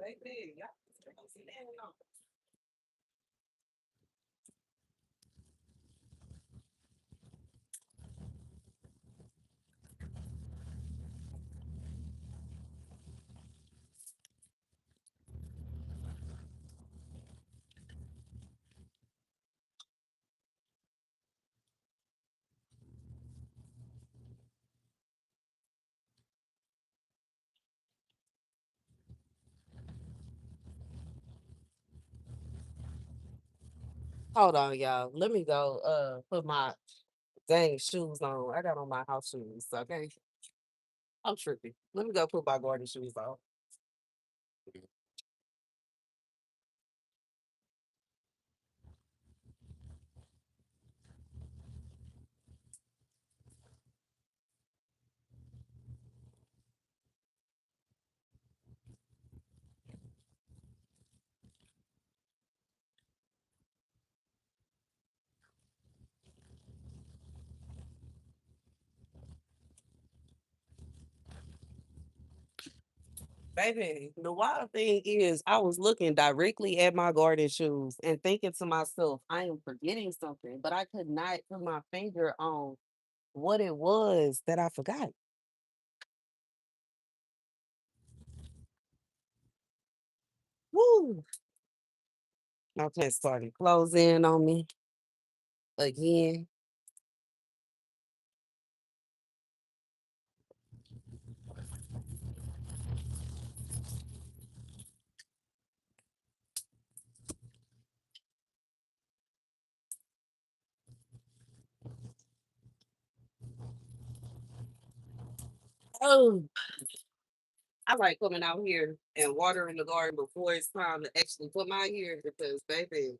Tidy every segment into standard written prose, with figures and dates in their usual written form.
baby. Y'all see that? Hold on, y'all. Let me go put my dang shoes on. I got on my house shoes, okay? I'm tripping. Let me go put my garden shoes on. Baby, the wild thing is I was looking directly at my garden shoes and thinking to myself, I am forgetting something, but I could not put my finger on what it was that I forgot. Woo! My pants started closing on me again. Oh, I like coming out here and watering the garden before it's time to actually put my hair because, baby,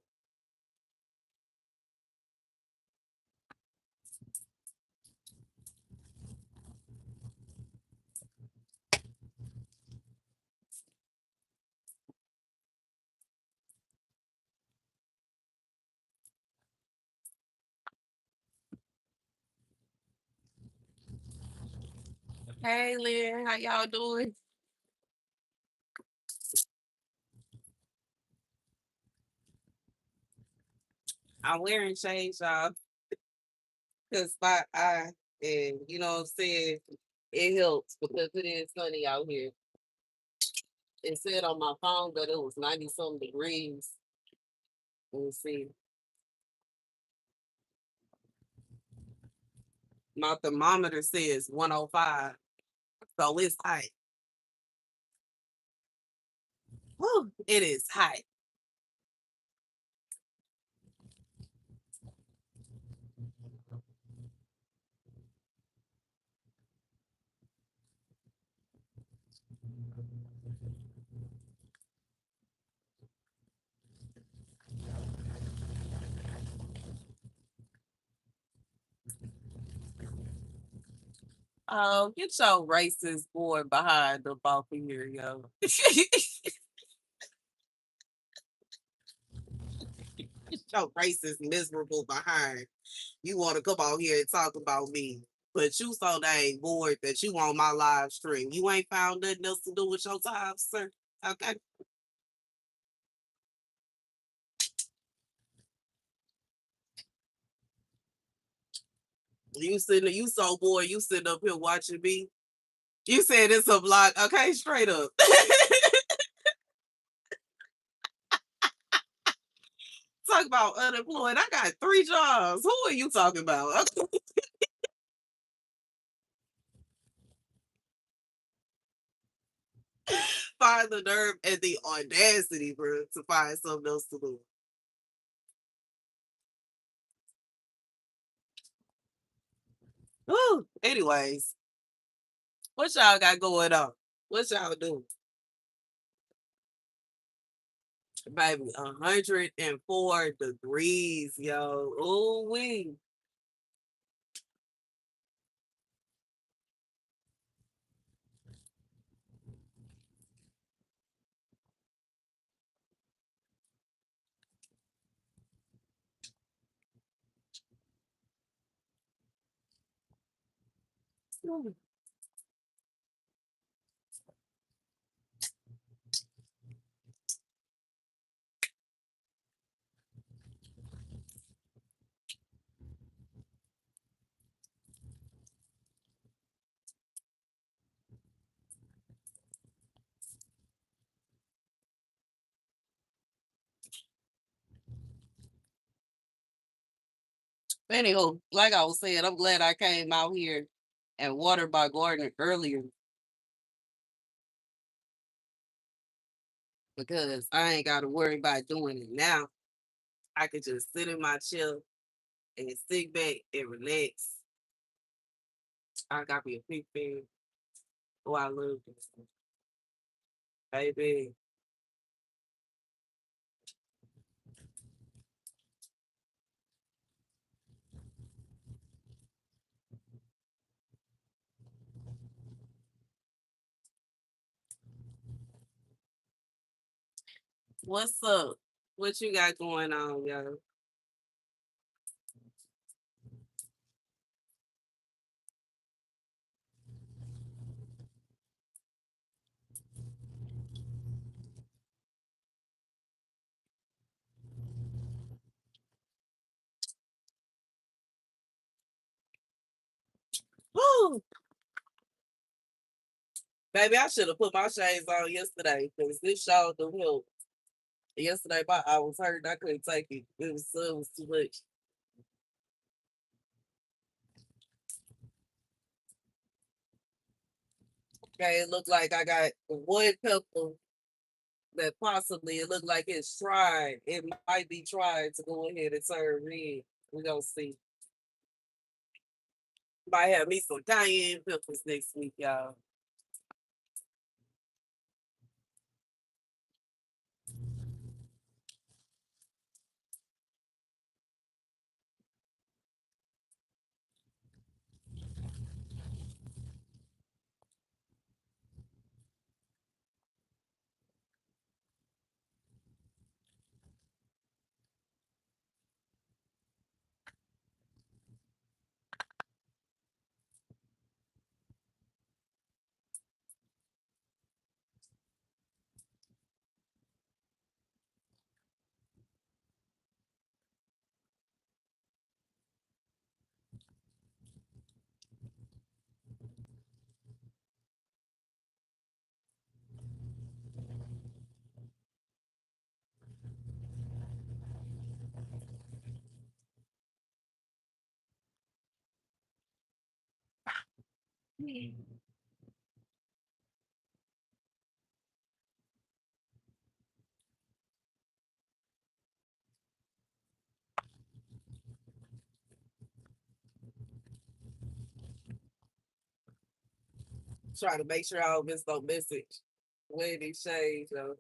hey, Lynn, how y'all doing? I'm wearing shades, y'all, because my eye, and you know what I'm saying, it helps because it is sunny out here. It said on my phone that it was 90 something degrees. Let me see. My thermometer says 105, so it's hot. Whew, it is hot. Oh, get your racist boy behind the ball here, yo. Get your racist, miserable behind. You want to come out here and talk about me. But you so dang bored that you on my live stream. You ain't found nothing else to do with your time, sir. Okay. You so bored, you sitting up here watching me. You said it's a block. Okay, straight up. Talk about unemployed. I got 3 jobs. Who are you talking about? Find the nerve and the audacity, bro, to find something else to do. Whew. Anyways, what y'all got going on? What y'all do? Baby, 104 degrees, yo. Ooh, wee. Anyhow, like I was saying, I'm glad I came out here and watered my garden earlier because I ain't got to worry about doing it now. I could just sit in my chair and sit back and relax. I got me a big fan. Oh, I love this. Baby, what's up? What you got going on, yo? Woo! Baby, I should have put my shades on yesterday because this show don't help. Yesterday, I was hurt. I couldn't take it. It was too much. Okay, it looked like I got one pepper that possibly it looked like it's tried. It might be tried to go ahead and turn red. We gonna see. Might have me some cayenne peppers next week, y'all. Try to make sure I don't miss no message when these shades, yo.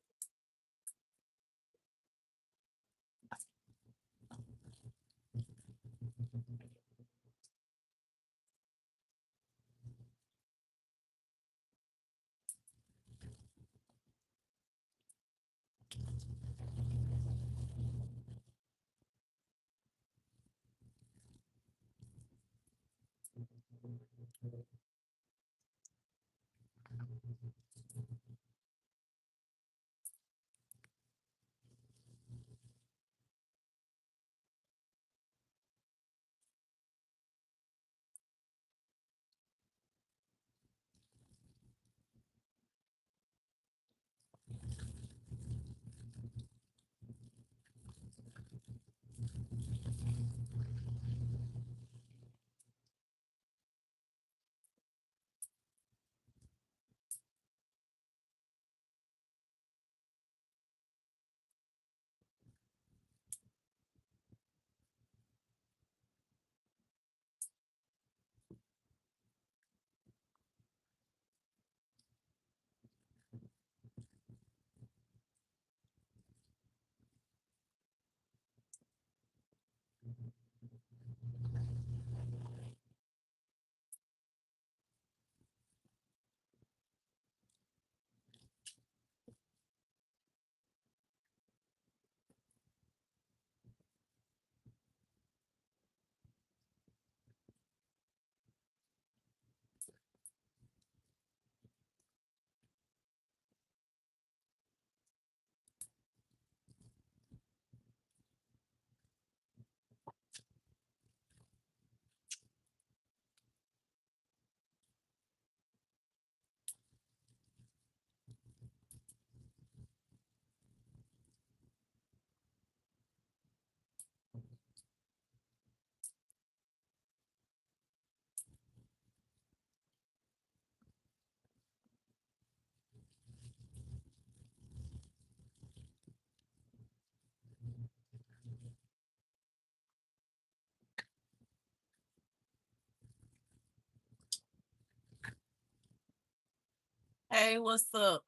Hey, what's up?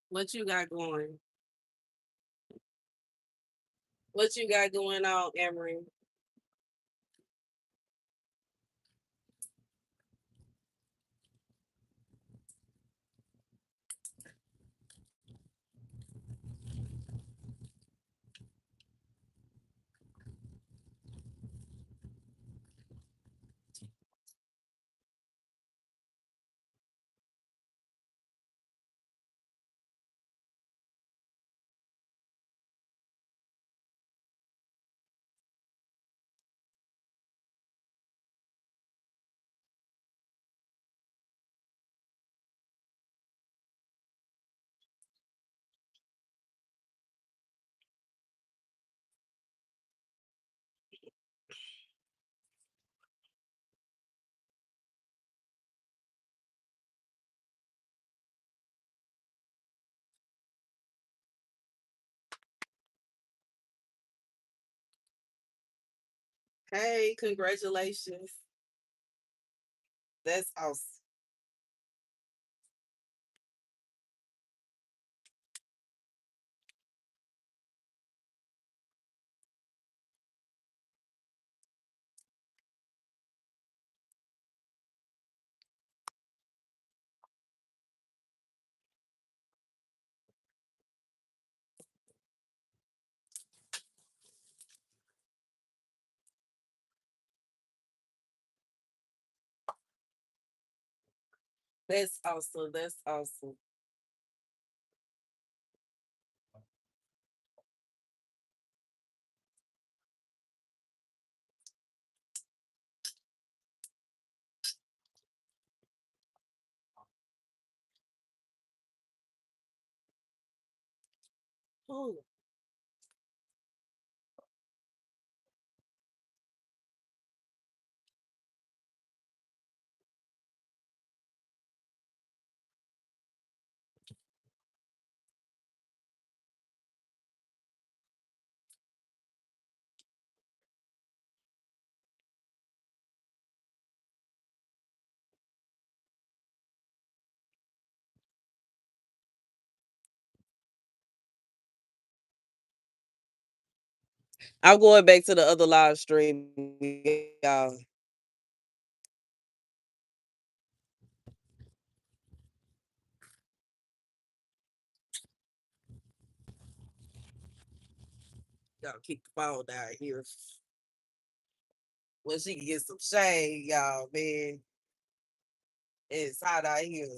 What you got going? What you got going on, Emery? Hey, congratulations. That's awesome. That's awesome. That's awesome. Ooh, I'm going back to the other live stream, y'all. Y'all keep the phone down here. Well, she can get some shade, y'all, man. It's hot out here.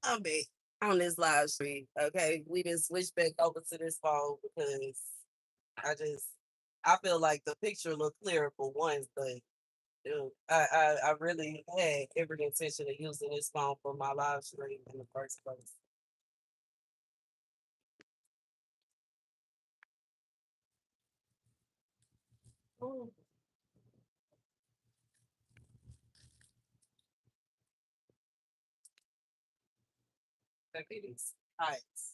I'm back on this live stream. Okay, we just switched back over to this phone because I just I feel like the picture looked clearer for once, but I really had every intention of using this phone for my live stream in the first place. Ooh, that it is nice.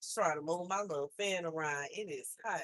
Just trying to move my little fan around. It is hot.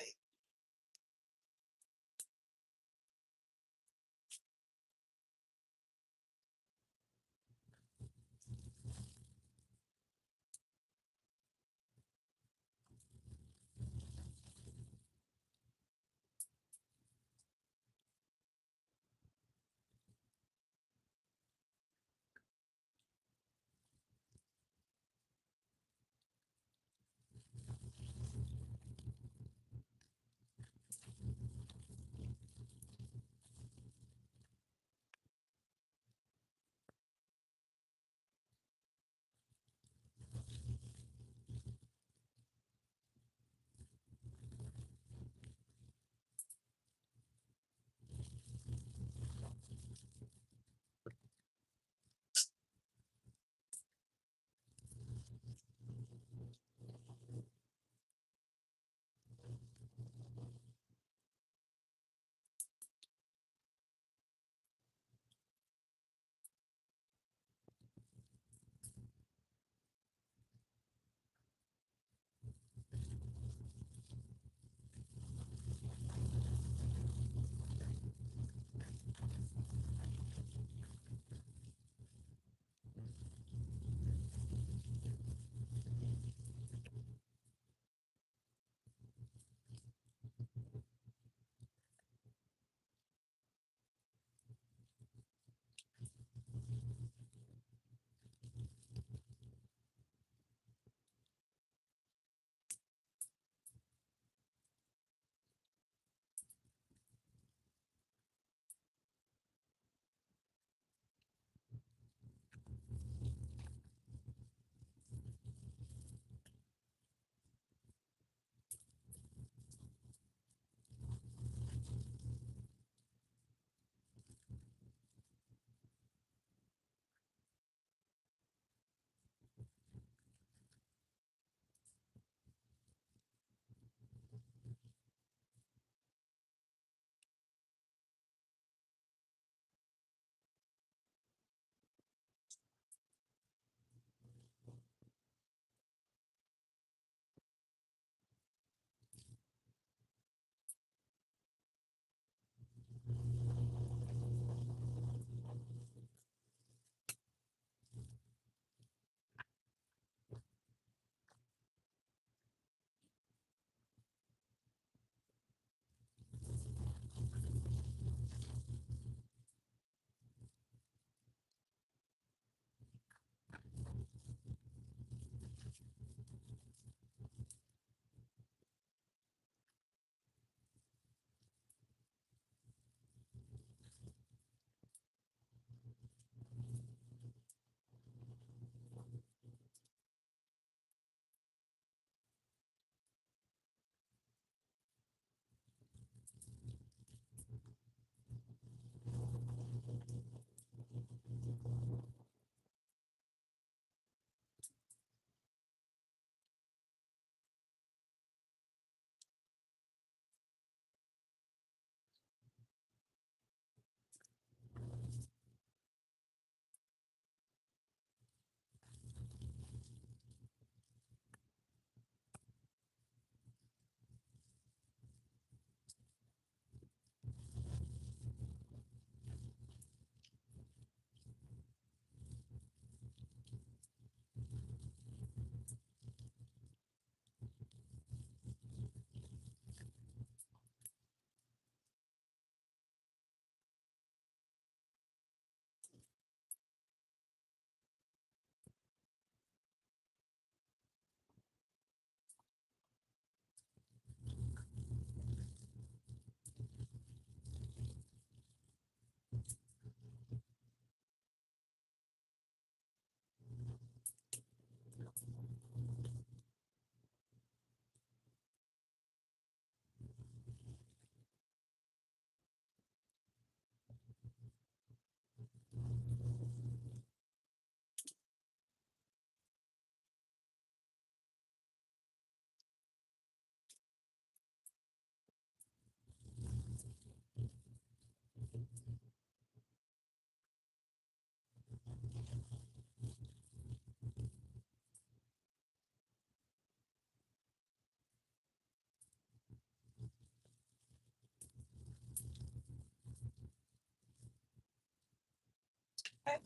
Hey,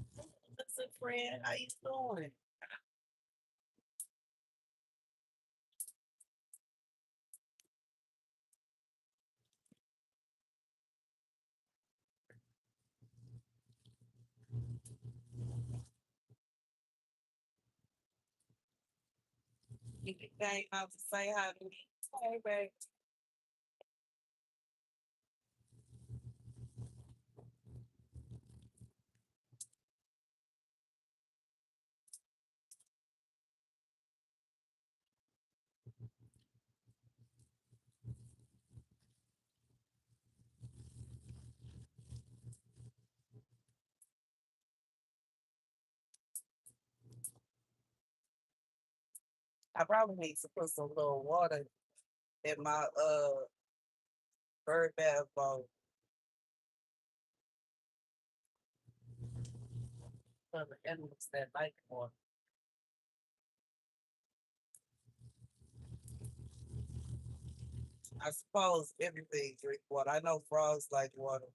listen, friend, how you doing? You came out to say hi to me. Hey, babe. I probably need to put some little water in my bird bath bowl for the animals that like water. I suppose everything drink water. I know frogs like water.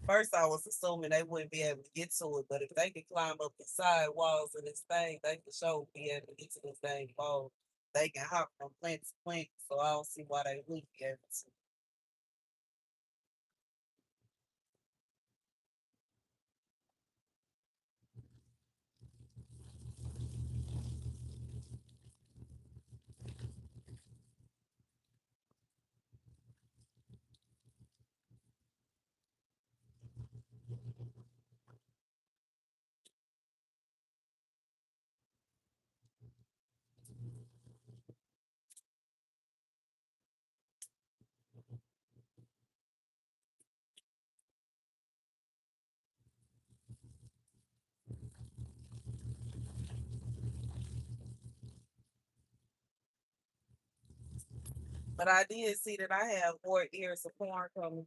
First, I was assuming they wouldn't be able to get to it, but if they can climb up the side walls of this thing, they can show be able to get to this thing wall. They can hop from plant to plant, so I don't see why they wouldn't be able to. But I did see that I have more ears of corn coming.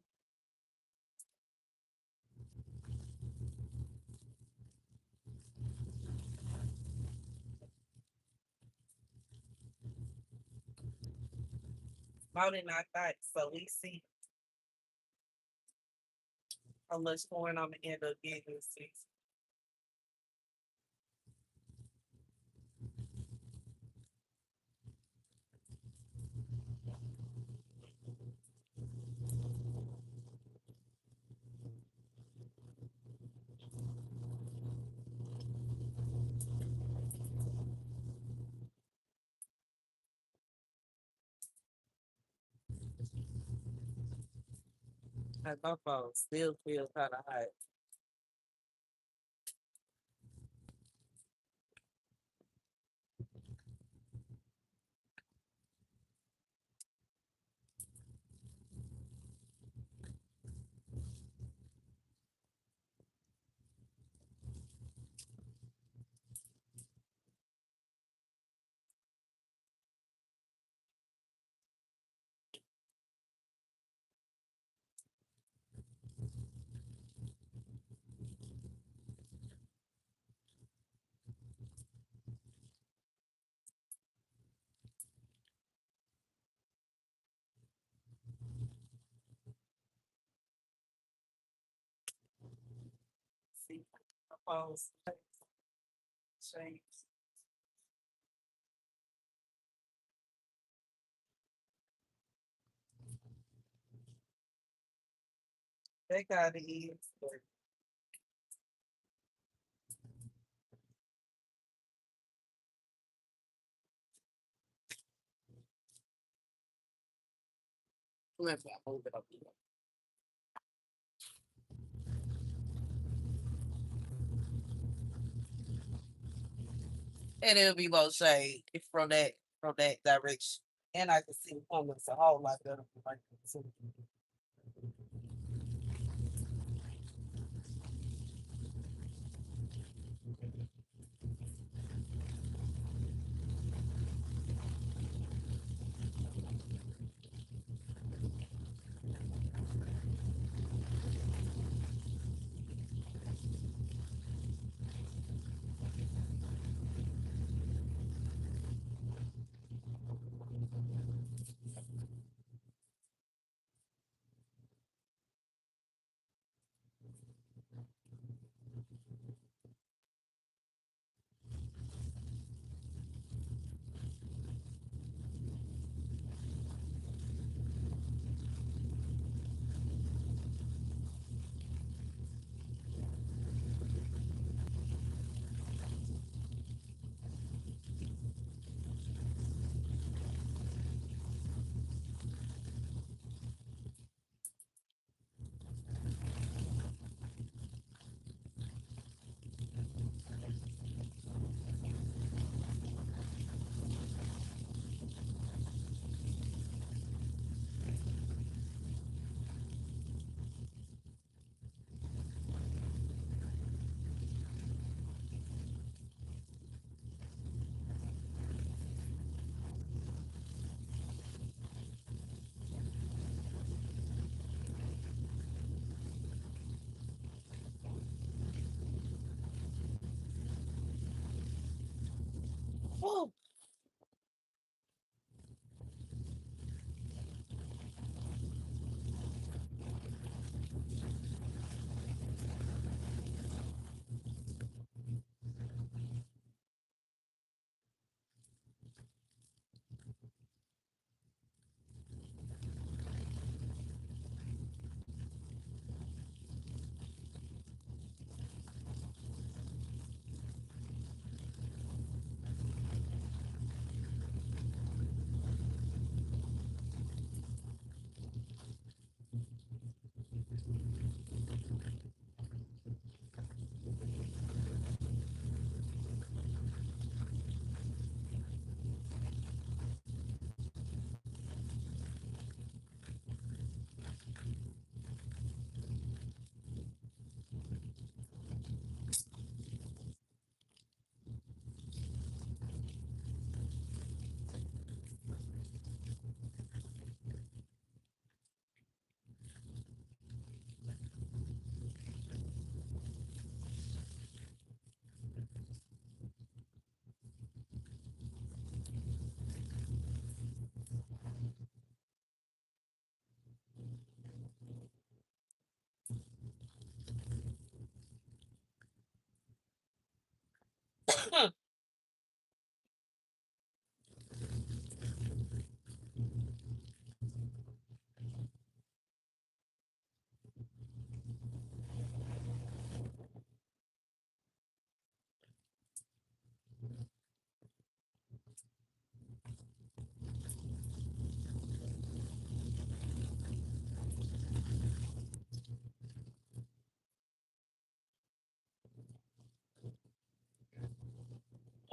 More than I thought. So we see how much corn I'm gonna end up getting this season. And my phone still feels kind of hot. See, my phone's changed. They got it is. Let me move it up. And it'll be low shade from that direction. And I can see the comments a whole lot better. Like, so,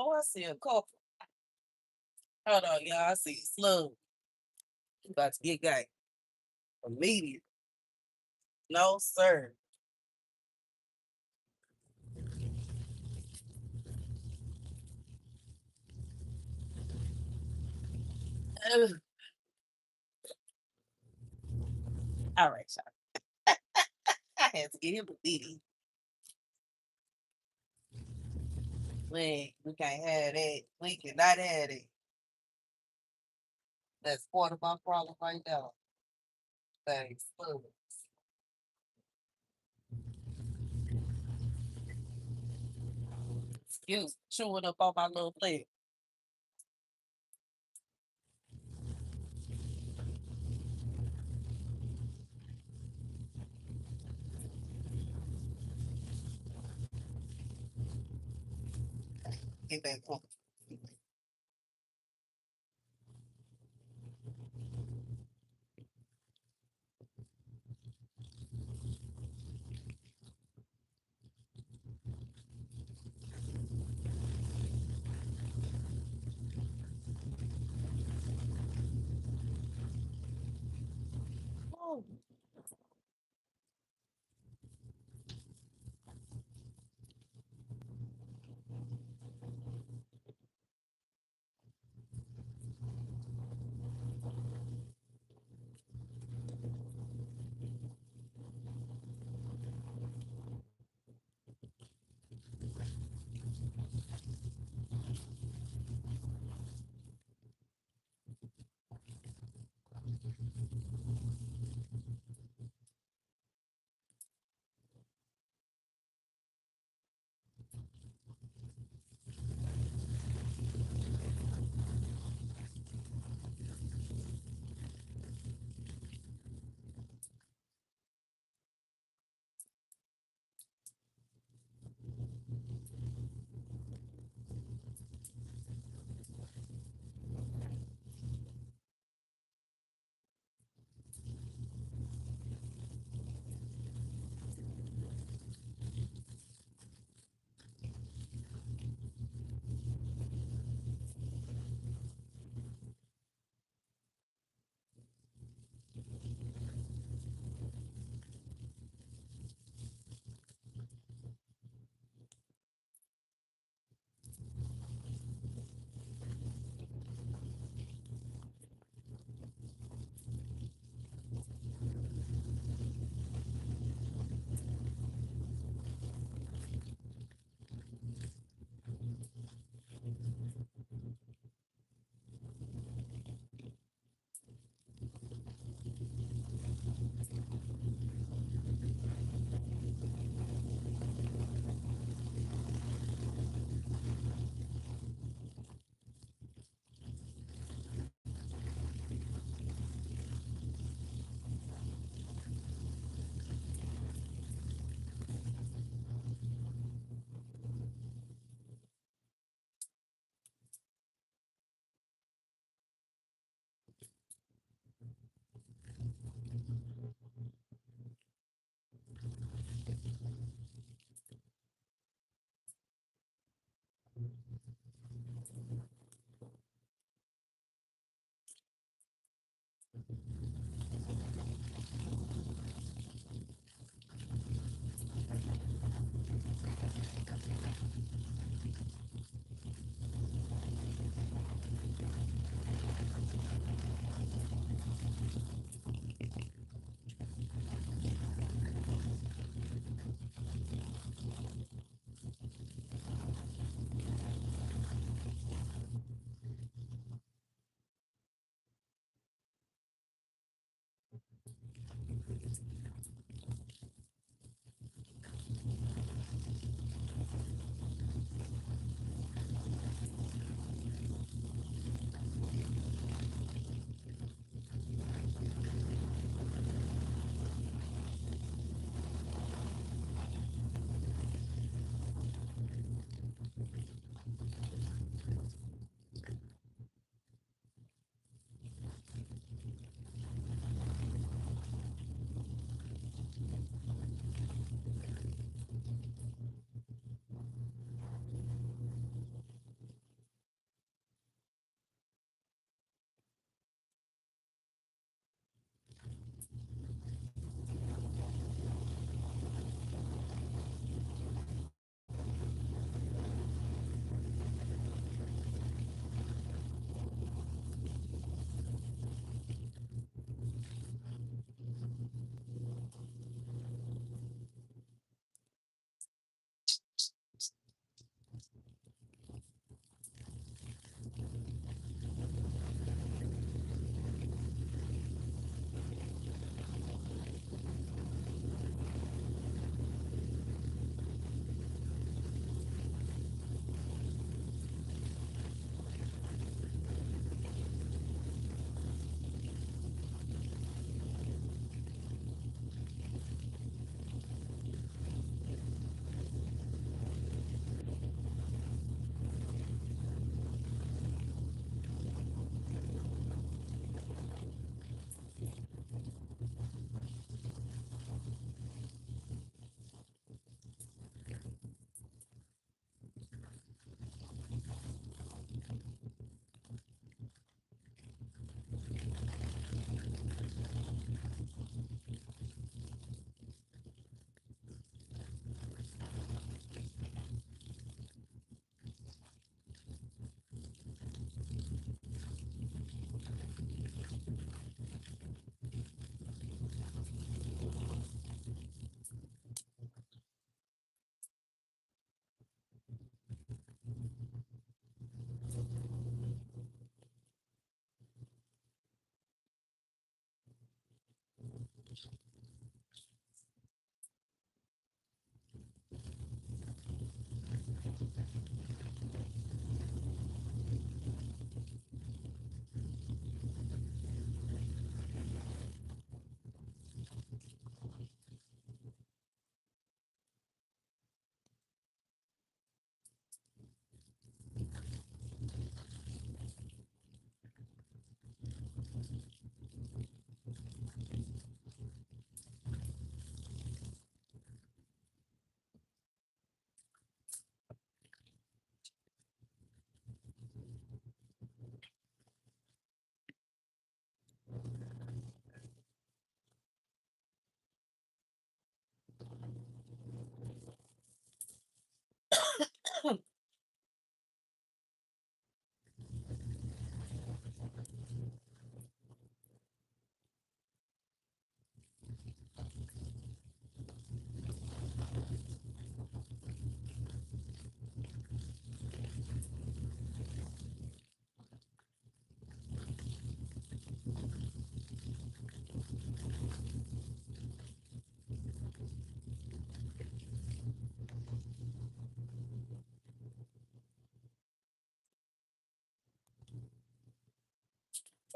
Oh, I see a couple. Hold on, y'all. I see Slug. He about to get gay. Immediate. No, sir. Ugh. All right, y'all. I had to get him a ditty. We can't have that. We cannot have it. That's part of my problem right now. Thanks. Look. Excuse chewing up on my little plate. Get back home. Oh.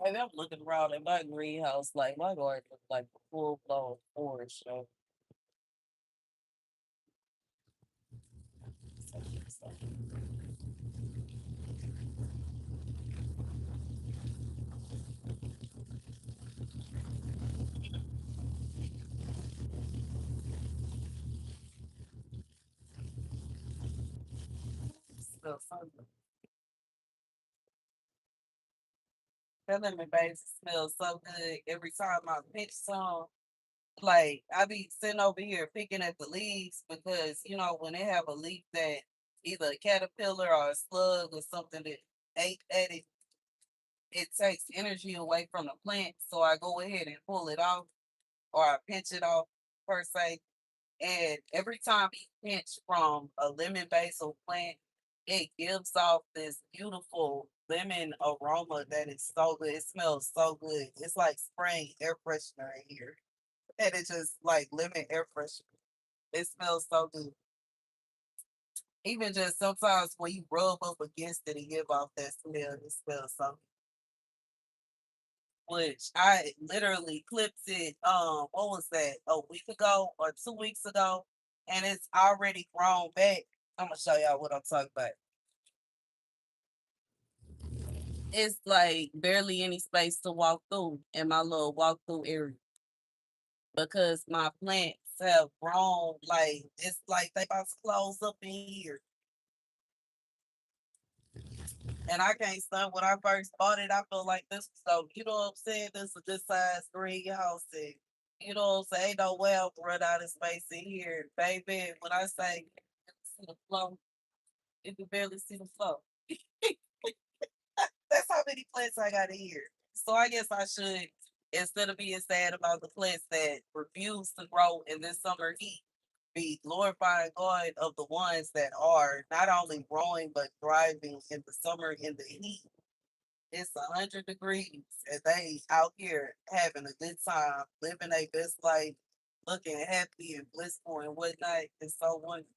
Baby, I'm looking around at my greenhouse like my garden looks like a full blown forest. So, smells so good. That lemon base smells so good every time I pinch some. Like I be sitting over here picking at the leaves because when they have a leaf that either a caterpillar or a slug or something that ate at it, it takes energy away from the plant. So I go ahead and pull it off or I pinch it off per se. And every time you pinch from a lemon basil plant, it gives off this beautiful lemon aroma that is so good. It smells so good. It's like spraying air freshener in here. And it's just like lemon air freshener. It smells so good. Even just sometimes when you rub up against it and give off that smell, it smells so good. Which I literally clipped it, what was that, a week ago or 2 weeks ago, and it's already grown back. I'm gonna show y'all what I'm talking about. It's like barely any space to walk through in my little walk through area because my plants have grown like it's like they about to close up in here. And I can't stand when I first bought it, I feel like this was so, you know what I'm saying? This is a good size greenhouse. And, you know what I'm saying? Ain't no way I'll run out of space in here. Baby, when I say you can see the flow, you can barely see the flow. That's how many plants I got in here. So I guess I should, instead of being sad about the plants that refuse to grow in this summer heat, be glorifying God of the ones that are not only growing but thriving in the summer in the heat. It's 100 degrees and they out here having a good time, living a best life, looking happy and blissful and whatnot. It's so wonderful.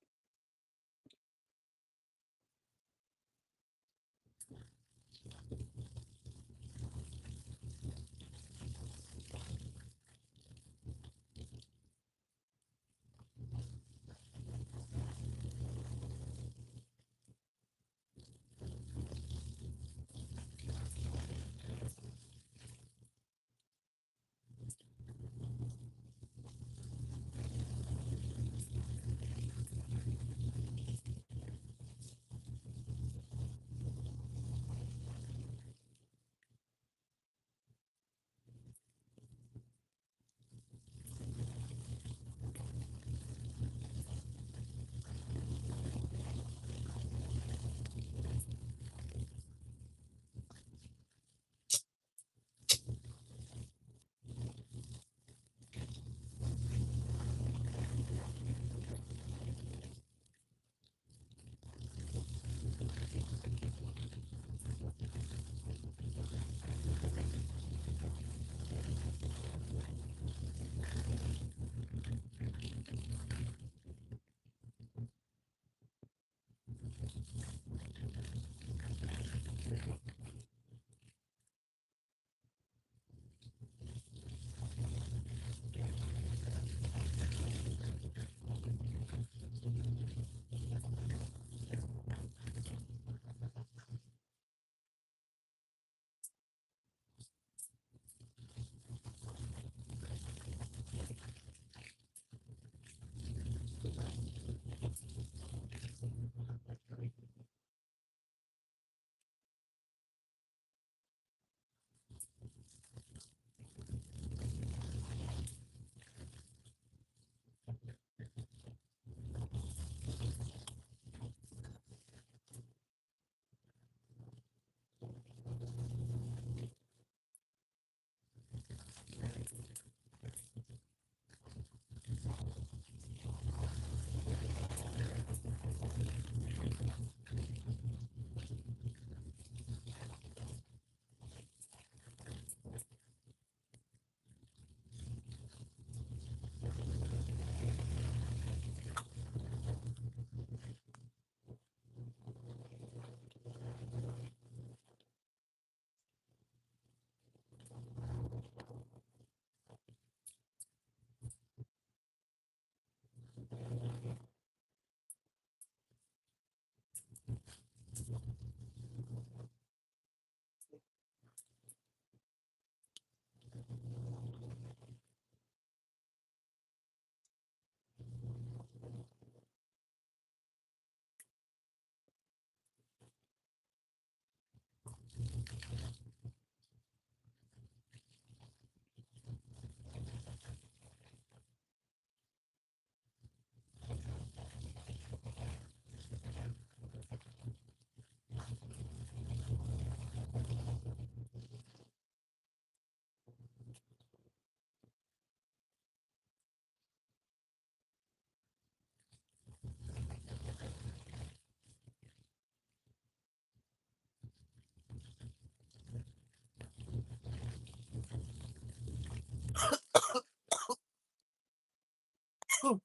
Oh,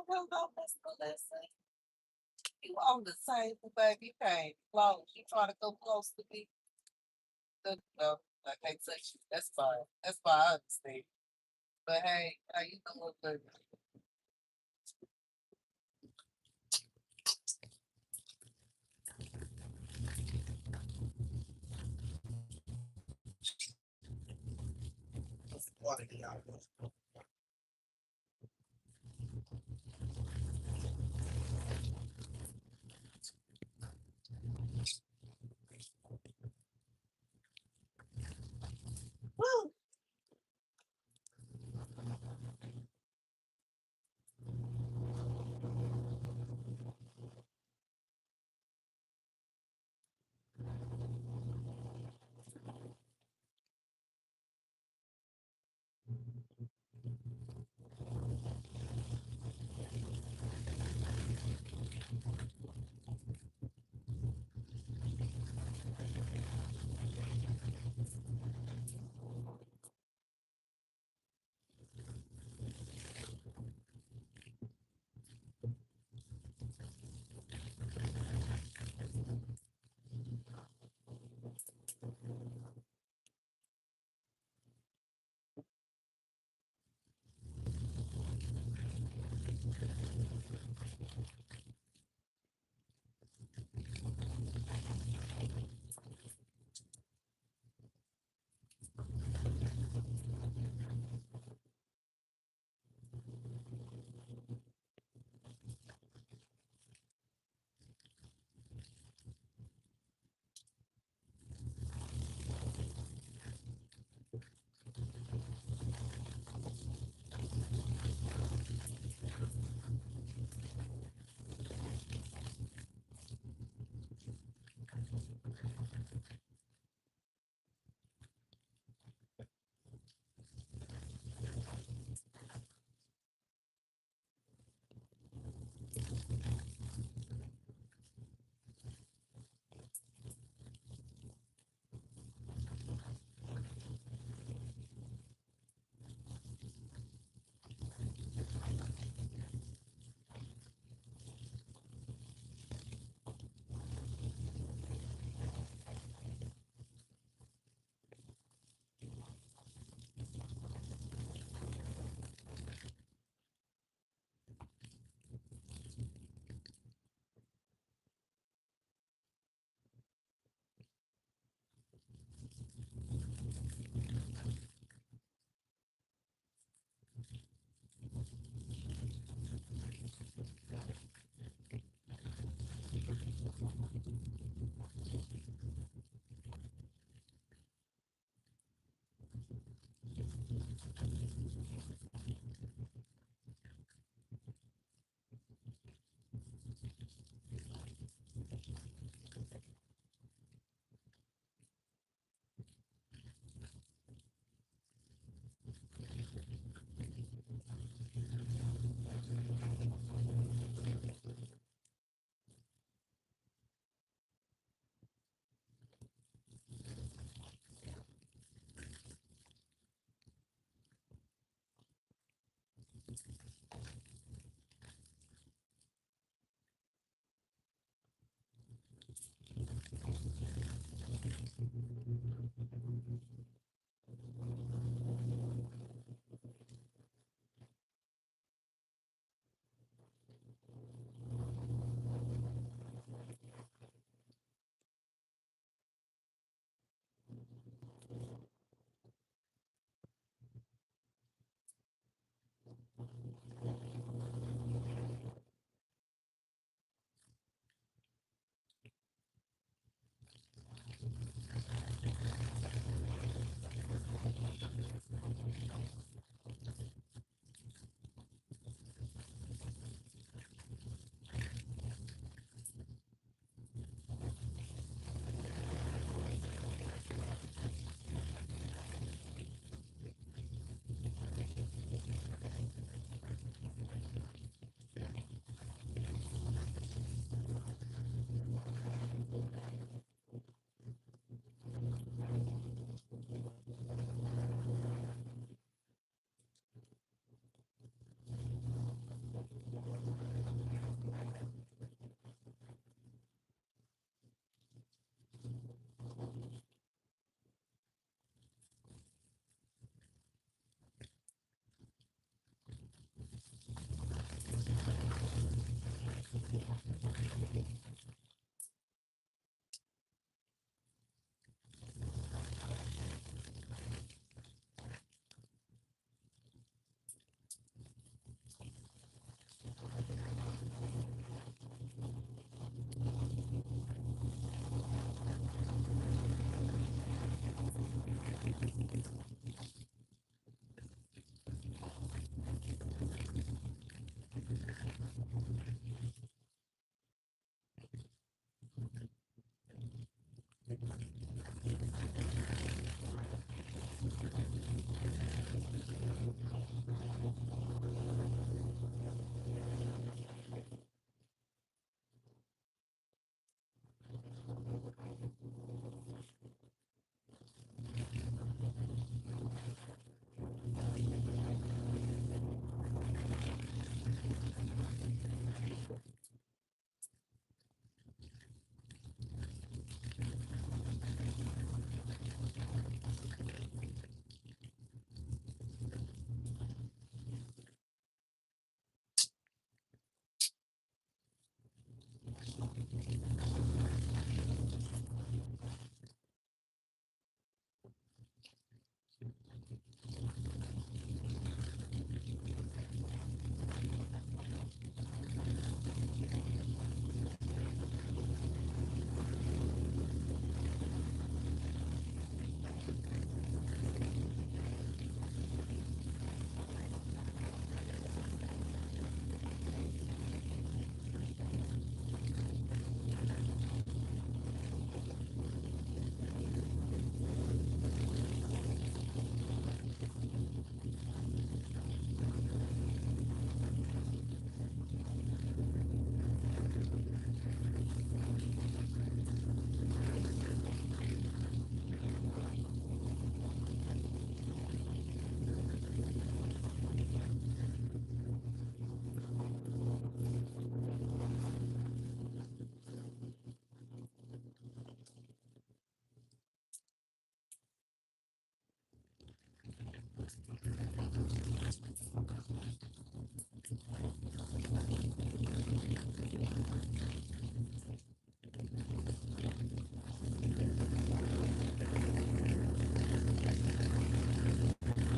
well, no, Miss Melissa. You on the table, baby. You ain't close. You trying to go close to me? No, I can't touch you. That's fine. That's fine. I understand. But hey, how you doing, baby? Water get out. Woo!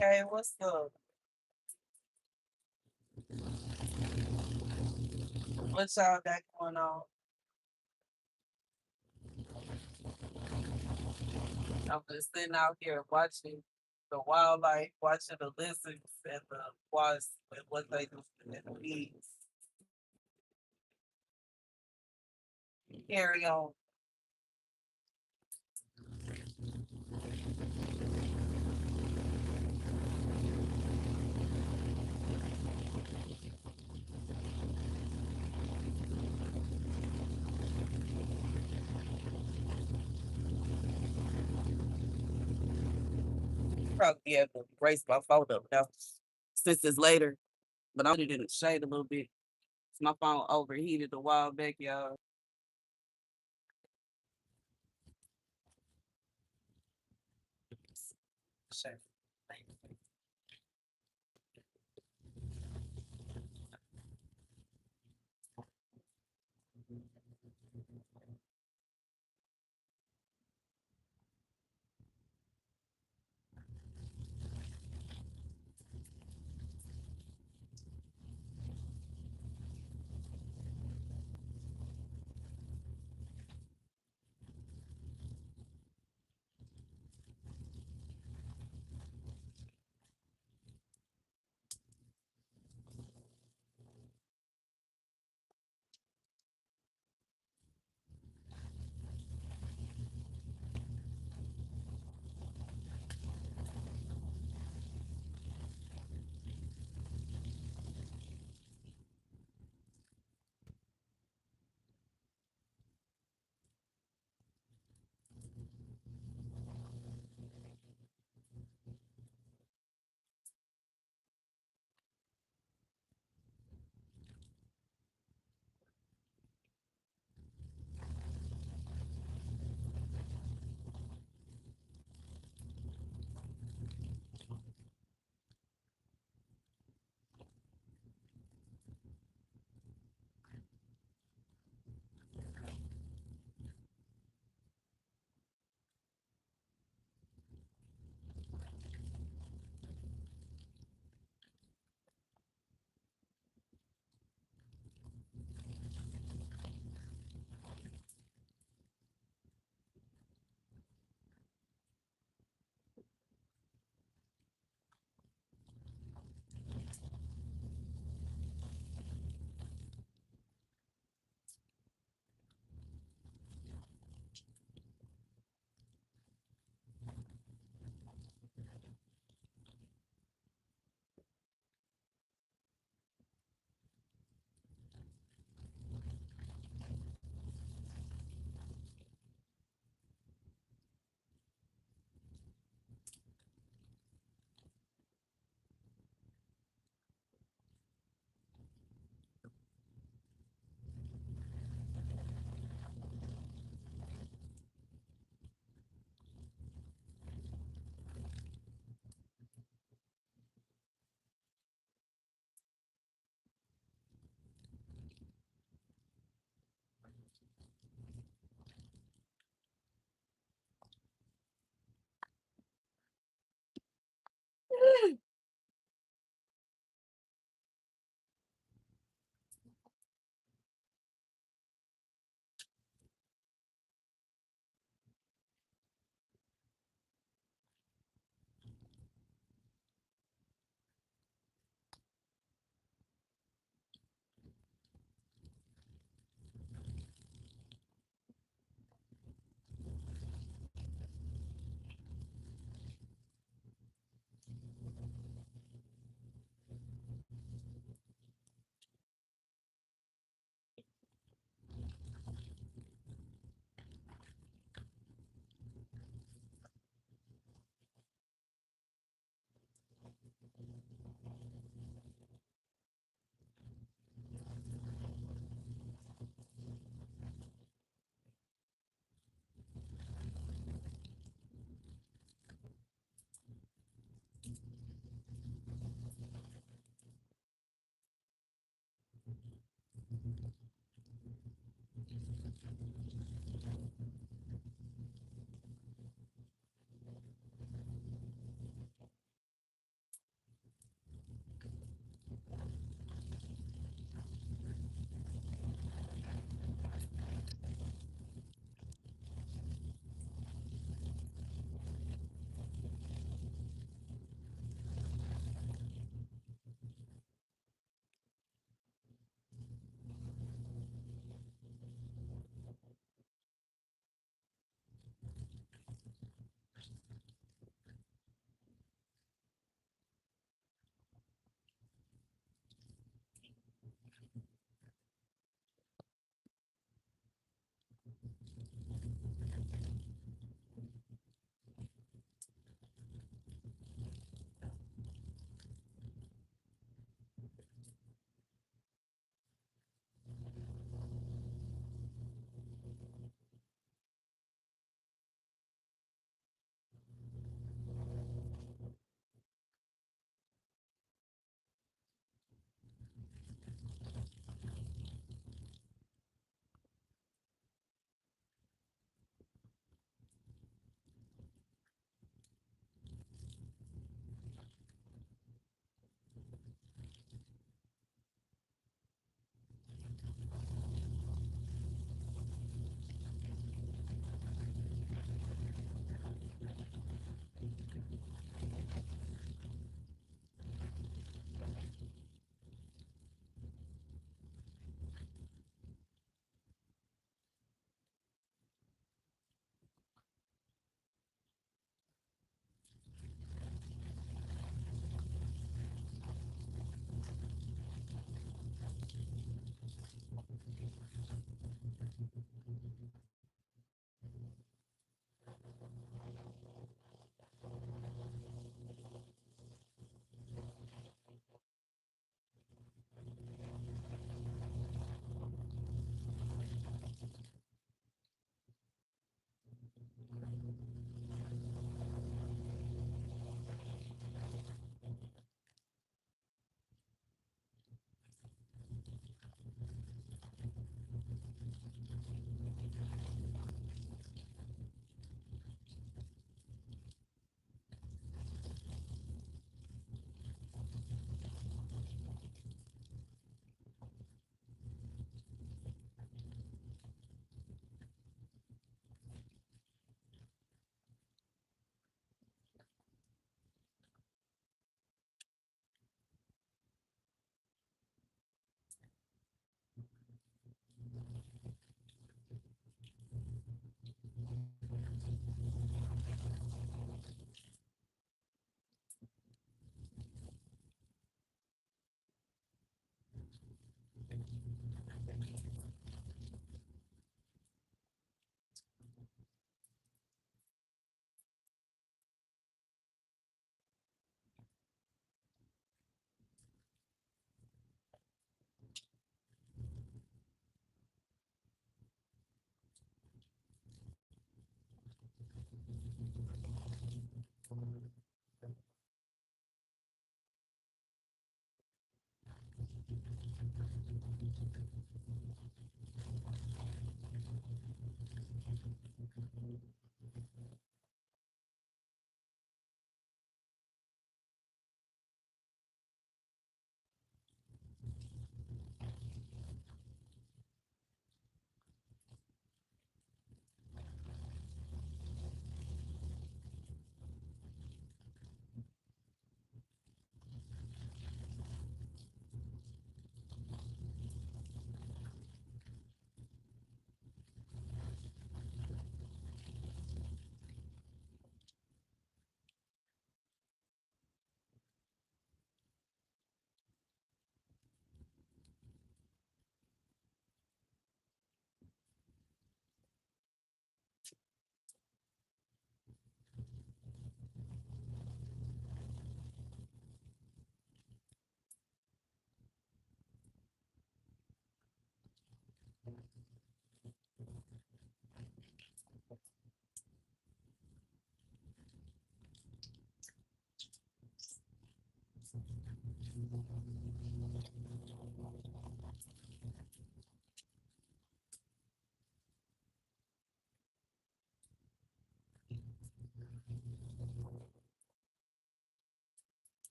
Hey, what's up? What y'all got going on? I'm just sitting out here watching the wildlife, watching the lizards and the wasps and what they do and the bees. Carry on. Probably be able to erase my phone up now since it's later, but I'm putting it in the shade a little bit. My phone overheated a while back, y'all. Shade.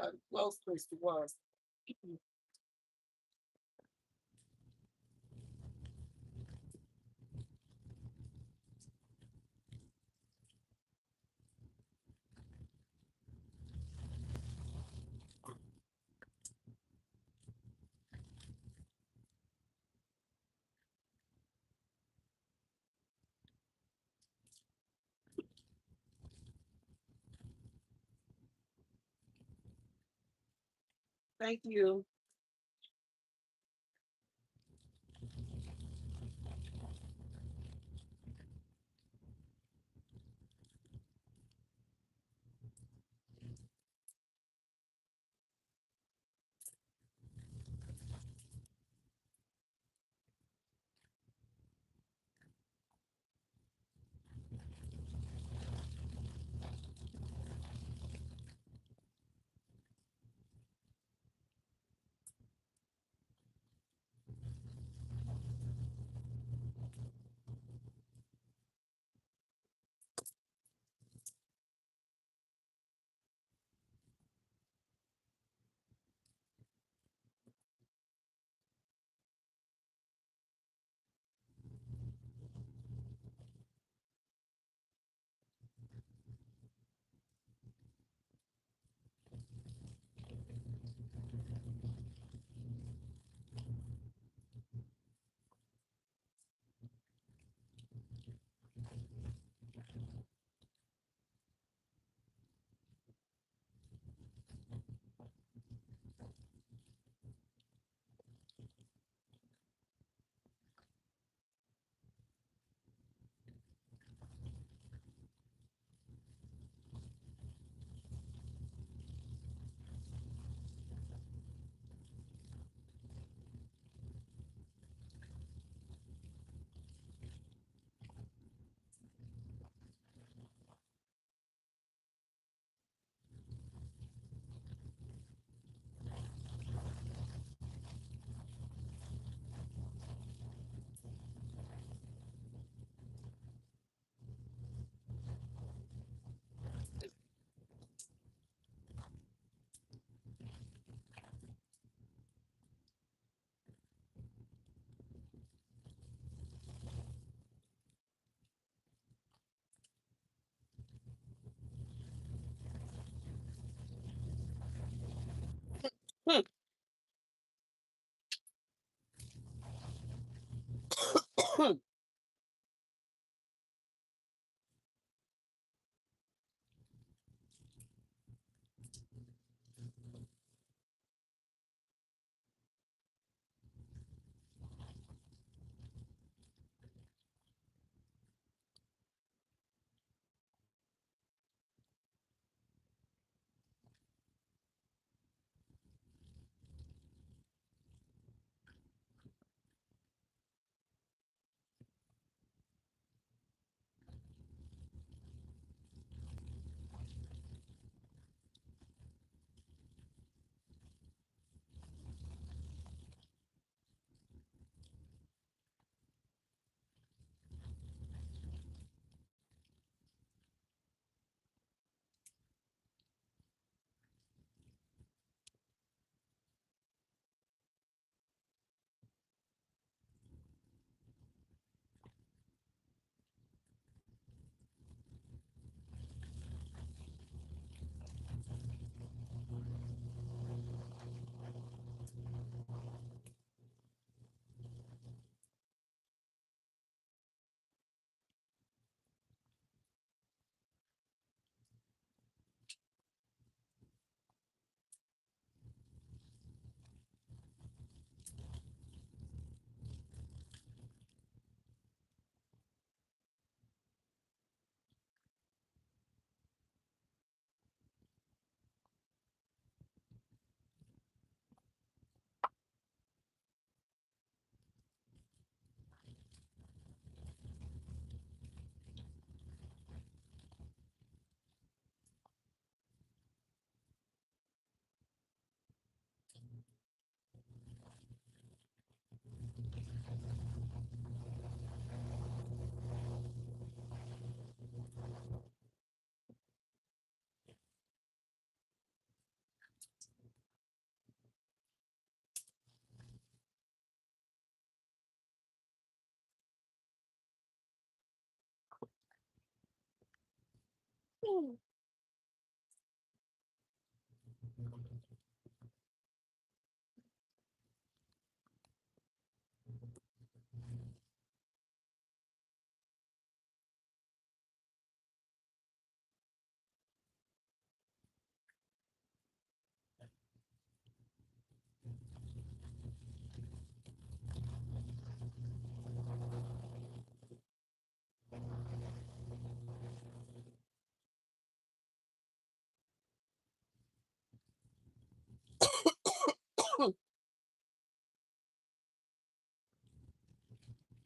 how close Christy was. Thank you.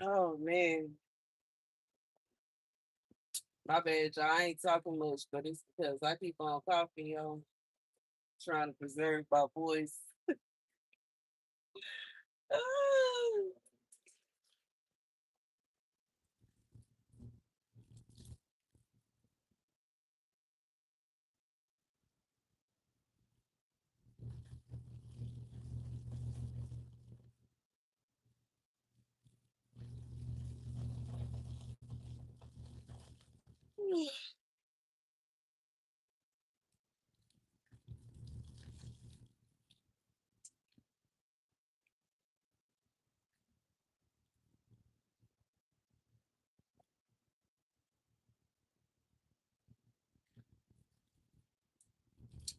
Oh man, my bad, y'all. I ain't talking much, but it's because I keep on coughing, y'all. Trying to preserve my voice.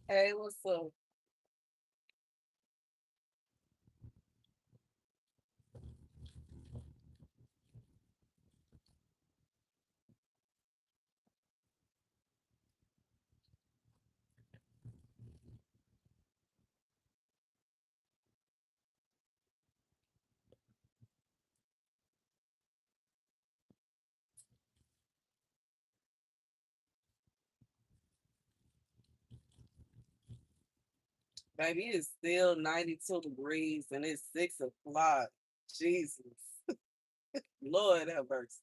Hey, what's up? Baby, it's still 92 degrees and it's 6 o'clock. Jesus. Lord have mercy.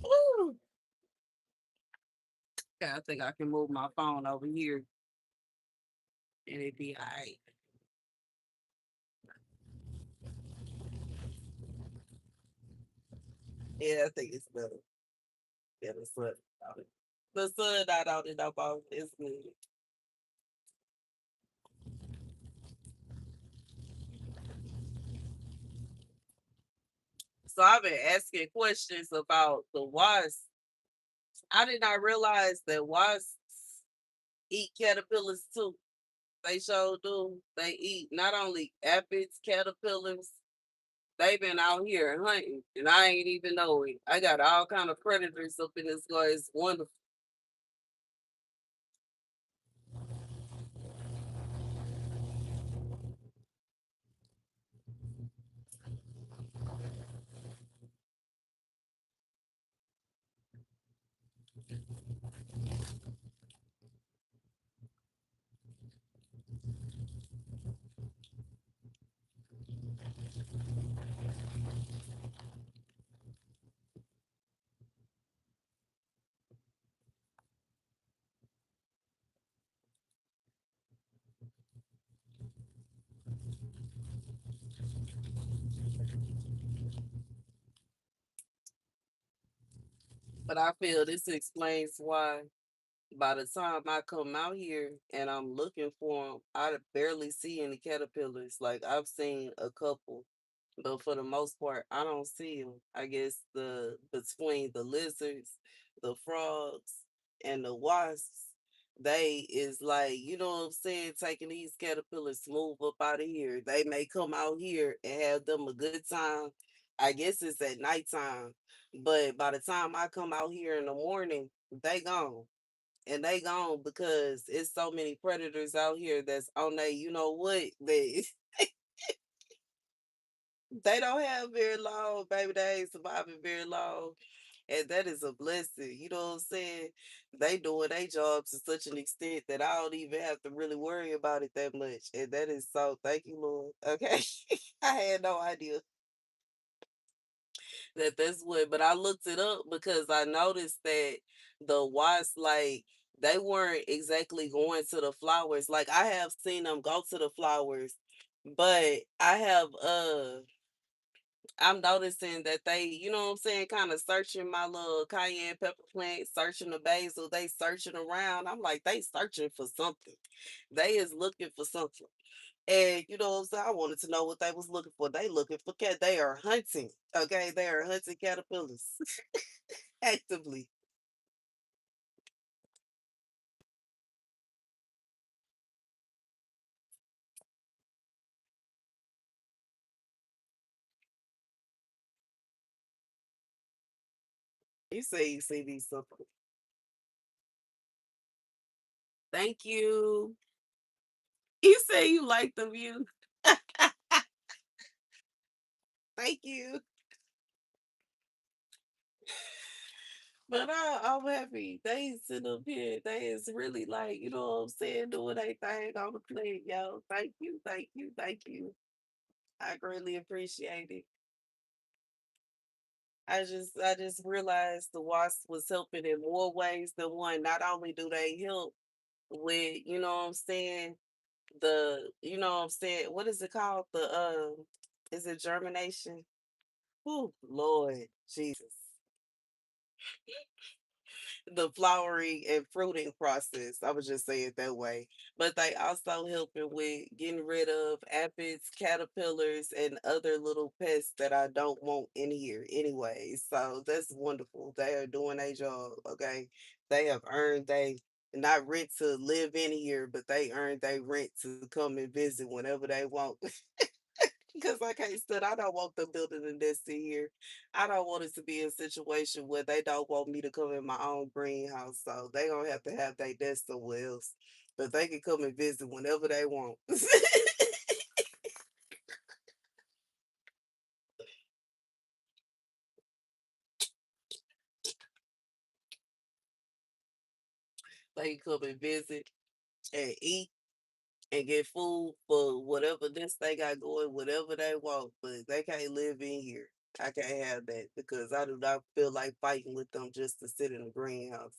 Ooh. Yeah, I think I can move my phone over here and it'd be all right. Yeah, I think it's better. Yeah, the sun. The sun not on it no more. It's good. So I've been asking questions about the wasps. I did not realize that wasps eat caterpillars too. They sure do. They eat not only aphids, caterpillars, They been out here hunting, and I ain't even know it. I got all kind of predators up in this guy. It's wonderful. But I feel this explains why by the time I come out here and I'm looking for them, I barely see any caterpillars. Like I've seen a couple, but for the most part, I don't see them. I guess the between the lizards, the frogs, and the wasps, they is like, you know what I'm saying, taking these caterpillars smooth up out of here. They may come out here and have them a good time. I guess it's at nighttime, but by the time I come out here in the morning, they gone. And they gone because it's so many predators out here that's on they, you know what, they don't have very long, baby. They ain't surviving very long. And that is a blessing. You know what I'm saying? They doing their job to such an extent that I don't even have to really worry about it that much. And that is so, thank you, Lord. Okay. I had no idea that that's what, but I looked it up because I noticed that the wasps, like, they weren't exactly going to the flowers. Like, I have seen them go to the flowers, but I'm noticing that they, you know what I'm saying, kind of searching my little cayenne pepper plant, searching the basil, they searching around. I'm like, they searching for something. They is looking for something. And you know what I'm saying? I wanted to know what they was looking for. They looking for cat. They are hunting. Okay, they are hunting caterpillars actively. You see these something. Thank you. You say you like the view. Thank you. But I'm happy. They sit up here. They is really like, you know what I'm saying, doing their thing on the plate, yo. Thank you, thank you, thank you. I greatly appreciate it. I just realized the wasp was helping in more ways than one. Not only do they help with, you know what I'm saying, you know what I'm saying, what is it called? Is it germination? Oh, Lord Jesus. The flowering and fruiting process. I would just say it that way. But they also helping with getting rid of aphids, caterpillars, and other little pests that I don't want in here anyway. So that's wonderful. They are doing a job. Okay. They have earned they not rent to live in here, but they earned they rent to come and visit whenever they want. Because like I said, I don't want them building a nest in here. I don't want it to be a situation where they don't want me to come in my own greenhouse. So they gonna have to have their nest somewhere else. But they can come and visit whenever they want. They can come and visit and eat and get food for whatever this they got going, whatever they want. But they can't live in here. I can't have that because I do not feel like fighting with them just to sit in the greenhouse.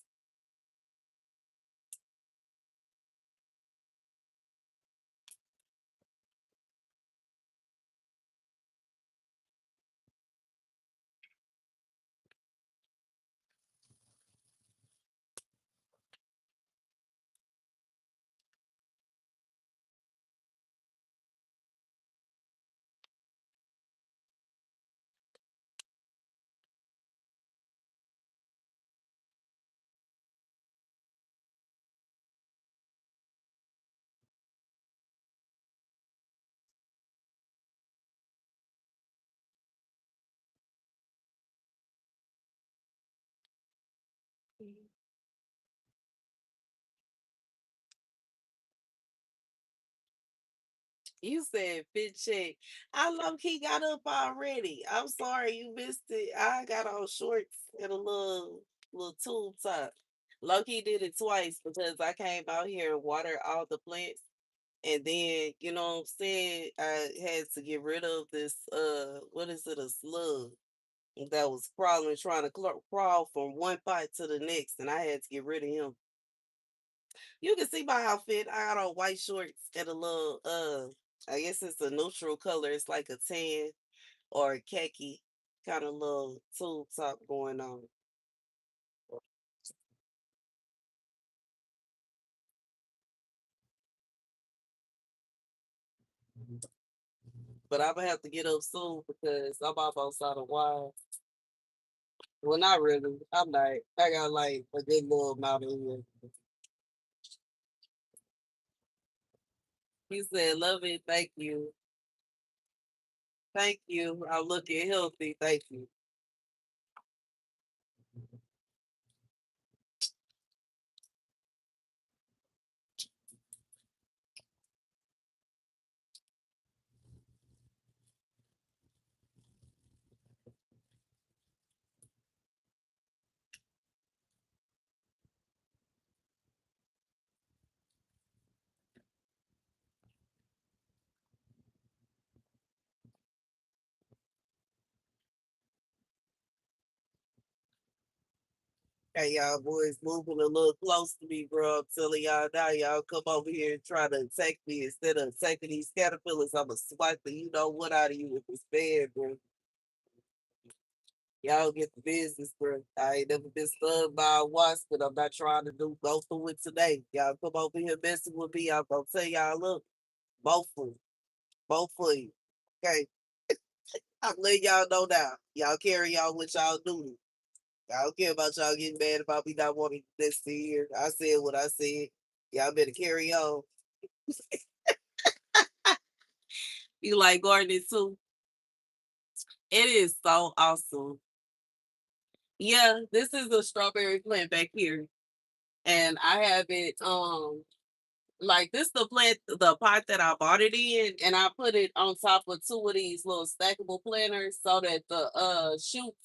You said fit check. I low key got up already. I'm sorry you missed it. I got on shorts and a little tube top. Low key did it twice because I came out here and watered all the plants. And then, you know what I'm saying, I had to get rid of this what is it, a slug that was crawling, trying to crawl from one pot to the next, and I had to get rid of him. You can see my outfit. I got on white shorts and a little I guess it's a neutral color. It's like a tan or a khaki kind of little tube top going on. But I'm gonna have to get up soon because I'm almost out of wine. Well, not really. I'm not. I got like a good little amount in here. He said, "Love it, thank you, thank you. I'm looking healthy, thank you." Hey, y'all boys moving a little close to me, bro. I'm telling y'all now, y'all come over here and try to attack me instead of attacking these caterpillars. I'm going to swipe the you know what out of you with this bed, bro. Y'all get the business, bro. I ain't never been stung by a wasp, but I'm not trying to go through it today. Y'all come over here messing with me. I'm going to tell y'all, look, both of you, both of you. Okay, I'm letting y'all know now. Y'all carry y'all what y'all do. I don't care about y'all getting mad about me not wanting this to hear. I said what I said. Y'all better carry on. You like gardening too? It is so awesome. Yeah, this is a strawberry plant back here. And I have it like this the plant the pot that I bought it in and I put it on top of two of these little stackable planters so that the shoots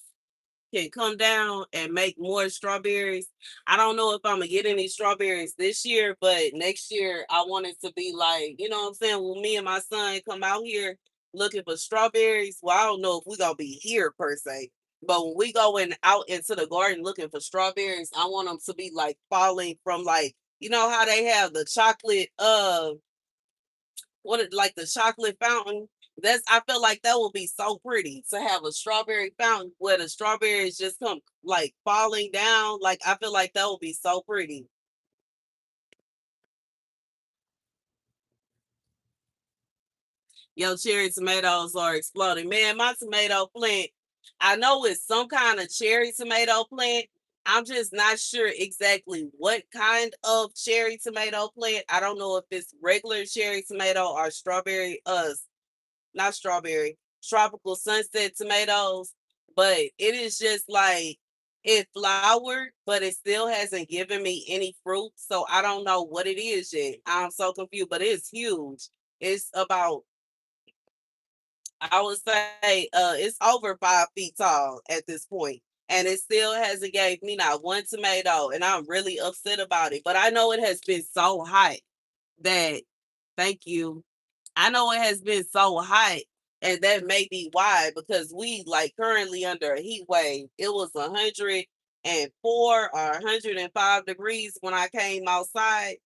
can come down and make more strawberries. I don't know if I'm gonna get any strawberries this year, but next year I want it to be like, you know what I'm saying? When me and my son come out here looking for strawberries, well, I don't know if we're gonna be here per se, but when we go in out into the garden looking for strawberries, I want them to be like falling from like, you know how they have the chocolate what it like the chocolate fountain. That's I feel like that would be so pretty to have a strawberry fountain where the strawberries just come like falling down. Like I feel like that would be so pretty. Yo, cherry tomatoes are exploding. Man, my tomato plant, I know it's some kind of cherry tomato plant. I'm just not sure exactly what kind of cherry tomato plant. I don't know if it's regular cherry tomato or strawberry not strawberry, tropical sunset tomatoes, but it is just like it flowered, but it still hasn't given me any fruit. So I don't know what it is yet. I'm so confused, but it's huge. It's about, I would say, it's over 5 feet tall at this point, and it still hasn't gave me not one tomato, and I'm really upset about it. But I know it has been so hot that, thank you, I know it has been so hot, and that may be why, because we like currently under a heat wave. It was 104 or 105 degrees when I came outside.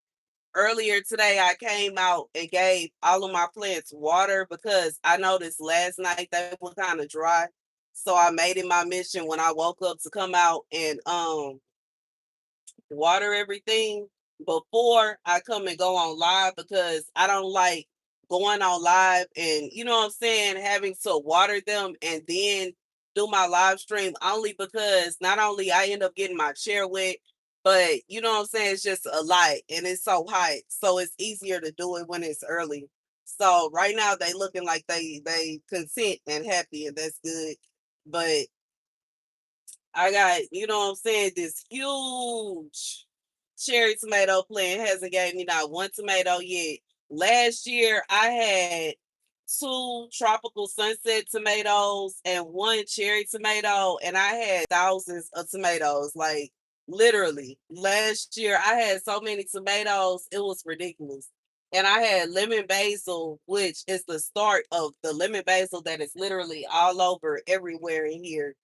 Earlier today, I came out and gave all of my plants water because I noticed last night they were kind of dry. So I made it my mission when I woke up to come out and water everything before I come and go on live because I don't like going on live and you know what I'm saying, having to water them and then do my live stream only because not only I end up getting my chair wet, but you know what I'm saying, it's just a lot and it's so hot. So it's easier to do it when it's early. So right now they looking like they content and happy and that's good. But I got, you know what I'm saying, this huge cherry tomato plant hasn't gave me not one tomato yet. Last year I had two tropical sunset tomatoes and one cherry tomato, and I had thousands of tomatoes. Like literally, last year I had so many tomatoes, it was ridiculous. And I had lemon basil, which is the start of the lemon basil that is literally all over everywhere in here,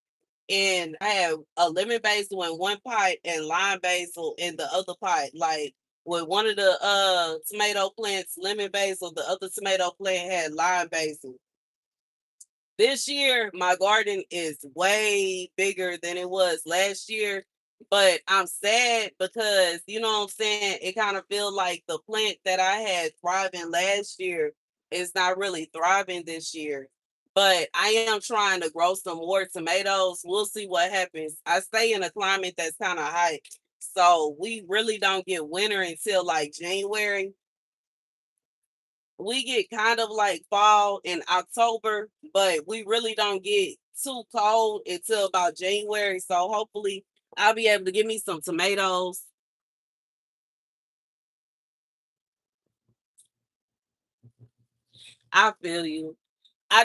and I have a lemon basil in one pot and lime basil in the other pot. Like with one of the tomato plants, lemon basil, the other tomato plant had lime basil. This year, my garden is way bigger than it was last year, but I'm sad because you know what I'm saying. It kind of feel like the plant that I had thriving last year is not really thriving this year. But I am trying to grow some more tomatoes. We'll see what happens. I stay in a climate that's kind of hot, so we really don't get winter until like January. We get kind of like fall in October, but we really don't get too cold until about January. So hopefully I'll be able to get me some tomatoes. I feel you. I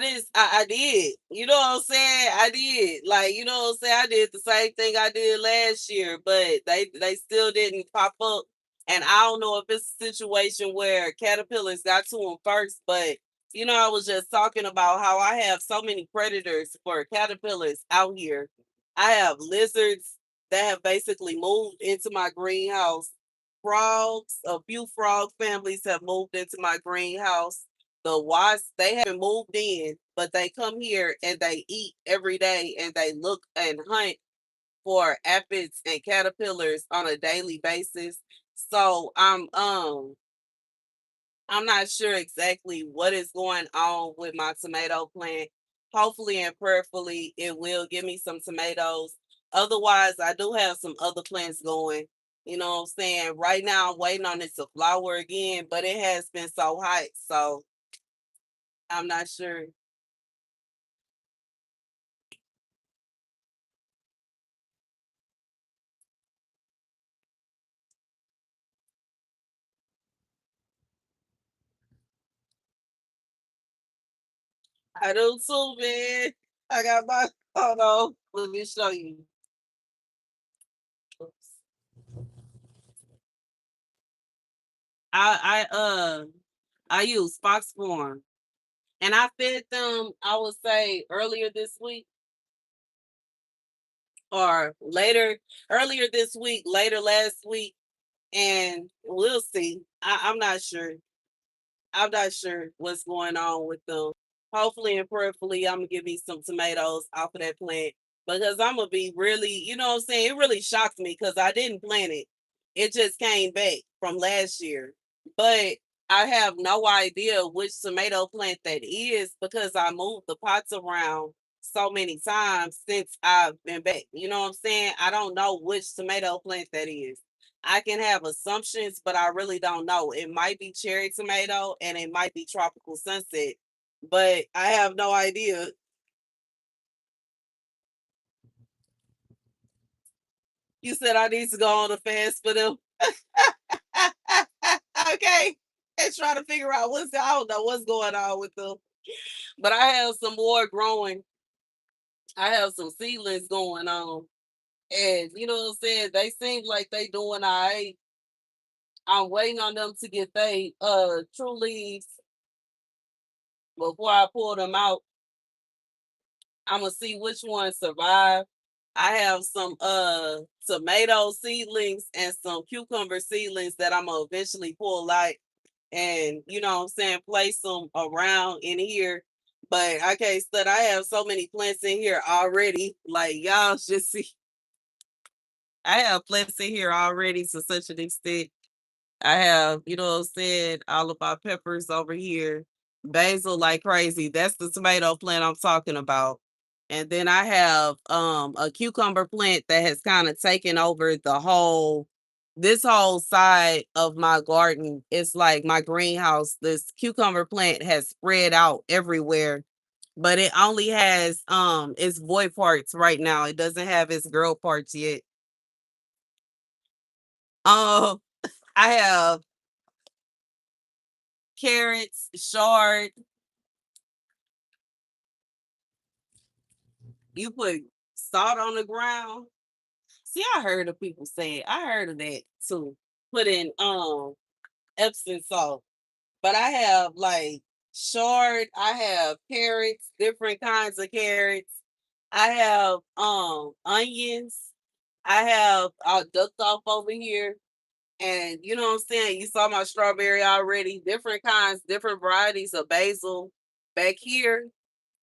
did. You know what I'm saying? I did. Like, you know what I'm saying? I did the same thing I did last year, but they still didn't pop up. And I don't know if it's a situation where caterpillars got to them first, but you know, I was just talking about how I have so many predators for caterpillars out here. I have lizards that have basically moved into my greenhouse. Frogs, a few frog families have moved into my greenhouse. The wasps, they haven't moved in, but they come here and they eat every day and they look and hunt for aphids and caterpillars on a daily basis. So I'm not sure exactly what is going on with my tomato plant. Hopefully and prayerfully it will give me some tomatoes. Otherwise, I do have some other plants going. You know what I'm saying? Right now I'm waiting on it to flower again, but it has been so hot, so I'm not sure. I do too, man. I got my hold on. Let me show you. Oops. I I use Fox Farm, and I fed them. I would say earlier this week or later, earlier this week, later last week, and we'll see. I'm not sure. I'm not sure what's going on with them. Hopefully and prayerfully, I'm gonna give me some tomatoes off of that plant because I'm gonna be really, you know what I'm saying? It really shocked me because I didn't plant it. It just came back from last year. But I have no idea which tomato plant that is because I moved the pots around so many times since I've been back. You know what I'm saying? I don't know which tomato plant that is. I can have assumptions, but I really don't know. It might be cherry tomato and it might be tropical sunset, but I have no idea. You said I need to go on a fast for them. Okay. And try to figure out I don't know what's going on with them. But I have some more growing. I have some seedlings going on. And you know what I'm saying? They seem like they doing all right. I'm waiting on them to get they true leaves before I pull them out. I'm gonna see which ones survive. I have some tomato seedlings and some cucumber seedlings that I'm gonna eventually pull out and you know what I'm saying, place them around in here. But I can't stud. I have so many plants in here already. Like y'all should see. I have plants in here already to such an extent. I have, you know what I'm saying, all of our peppers over here, basil like crazy. That's the tomato plant I'm talking about. And then I have a cucumber plant that has kind of taken over the whole this whole side of my garden. It's like my greenhouse. This cucumber plant has spread out everywhere. but it only has its boy parts right now. It doesn't have its girl parts yet. Um, I have carrots, shard. You put salt on the ground. See, I heard of people say it. I heard of that too. Put in Epsom salt. But I have like short, I have carrots, different kinds of carrots. I have onions. I have ducked off over here. And you know what I'm saying? You saw my strawberry already. Different kinds, different varieties of basil. Back here,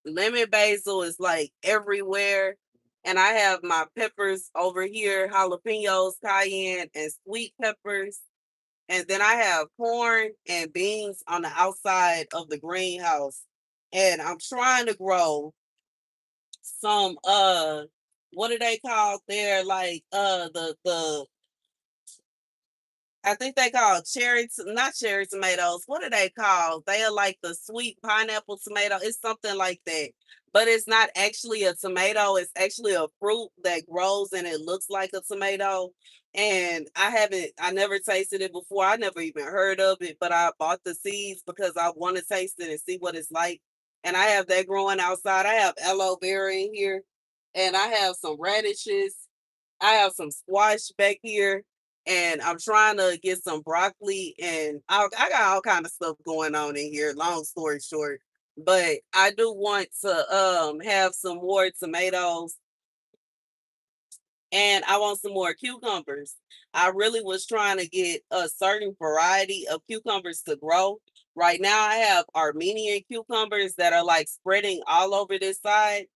lemon basil is like everywhere. And I have my peppers over here, jalapenos, cayenne, and sweet peppers. And then I have corn and beans on the outside of the greenhouse. And I'm trying to grow some what are they called? They're like the I think they call not cherry tomatoes. What are they called? They are like the sweet pineapple tomato. It's something like that. But it's not actually a tomato. It's actually a fruit that grows and it looks like a tomato. And I never tasted it before. I never even heard of it, but I bought the seeds because I want to taste it and see what it's like. And I have that growing outside. I have aloe vera in here and I have some radishes. I have some squash back here and I'm trying to get some broccoli and I got all kind of stuff going on in here. Long story short, but I do want to have some more tomatoes and I want some more cucumbers. I really was trying to get a certain variety of cucumbers to grow. Right now, I have Armenian cucumbers that are like spreading all over this side.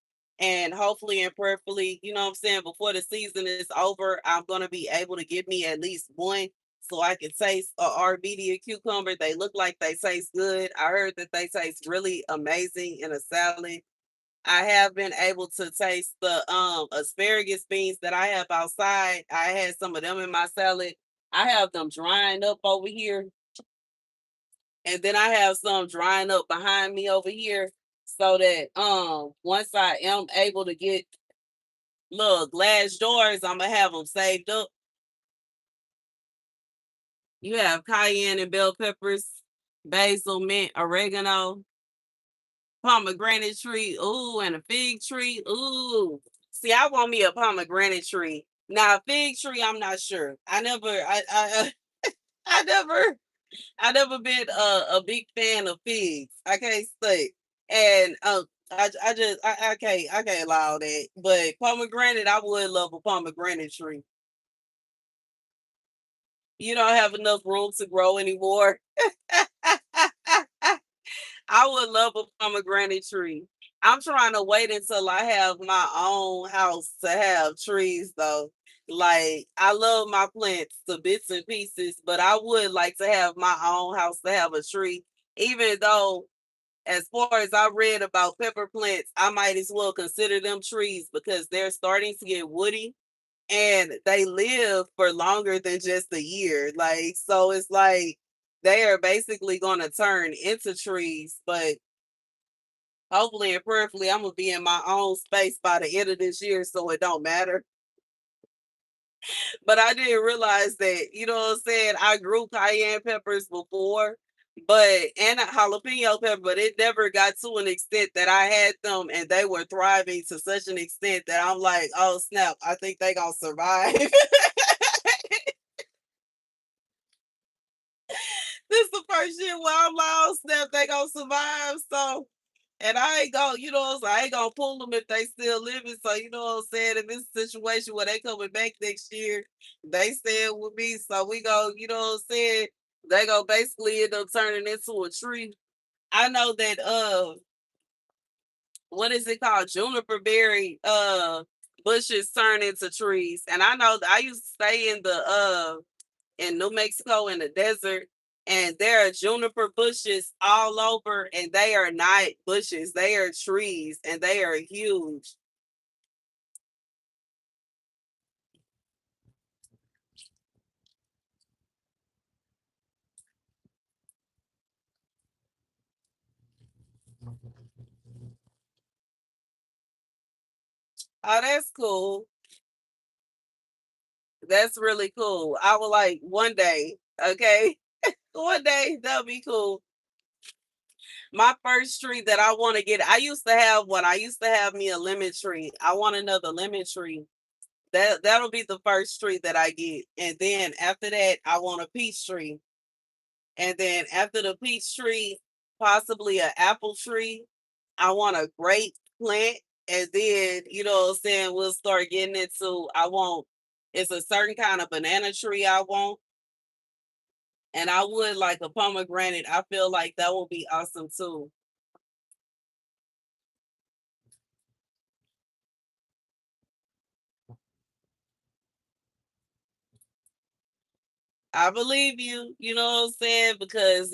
And hopefully and prayerfully, you know what I'm saying, before the season is over, I'm going to be able to get me at least one so I can taste a Armenian cucumber. They look like they taste good. I heard that they taste really amazing in a salad. I have been able to taste the asparagus beans that I have outside. I had some of them in my salad. I have them drying up over here, and then I have some drying up behind me over here, so that once I am able to get little glass jars, I'm gonna have them saved up. You have cayenne and bell peppers, basil, mint, oregano, pomegranate tree, ooh, and a fig tree, ooh. See, I want me a pomegranate tree. Now, a fig tree, I'm not sure. I never, I never been a big fan of figs. I can't say, and I can't allow that. But pomegranate, I would love a pomegranate tree. You don't have enough room to grow anymore. I would love a pomegranate tree. I'm trying to wait until I have my own house to have trees though. Like I love my plants to bits and pieces, but I would like to have my own house to have a tree. Even though as far as I read about pepper plants, I might as well consider them trees because they're starting to get woody and they live for longer than just a year. Like so it's like they are basically going to turn into trees, but hopefully and prayerfully, I'm gonna be in my own space by the end of this year, so it don't matter. But I didn't realize that, you know what I'm saying? I grew cayenne peppers before, but and a jalapeno pepper, but it never got to an extent that I had them and they were thriving to such an extent that I'm like, oh snap, I think they gonna survive. This the first year where I'm like, oh snap, they gonna survive. So and I ain't gonna, you know what I'm saying? I ain't gonna pull them if they still living. So, you know what I'm saying? If it's a situation where they coming back next year, they staying with me. So we go, you know what I'm saying? They go basically end up turning into a tree. I know that what is it called? Juniper berry bushes turn into trees. And I know that I used to stay in New Mexico in the desert, and there are juniper bushes all over, and they are not bushes, they are trees, and they are huge. Oh, that's cool. That's really cool. I would like one day, okay? One day that'll be cool. My first tree that I want to get, I used to have one. I used to have me a lemon tree. I want another lemon tree. That'll be the first tree that I get. And then after that, I want a peach tree. And then after the peach tree, possibly an apple tree. I want a grape plant. And then, you know what I'm saying, we'll start getting into I want it's a certain kind of banana tree I want. And I would like a pomegranate. I feel like that would be awesome too. I believe you, you know what I'm saying? Because,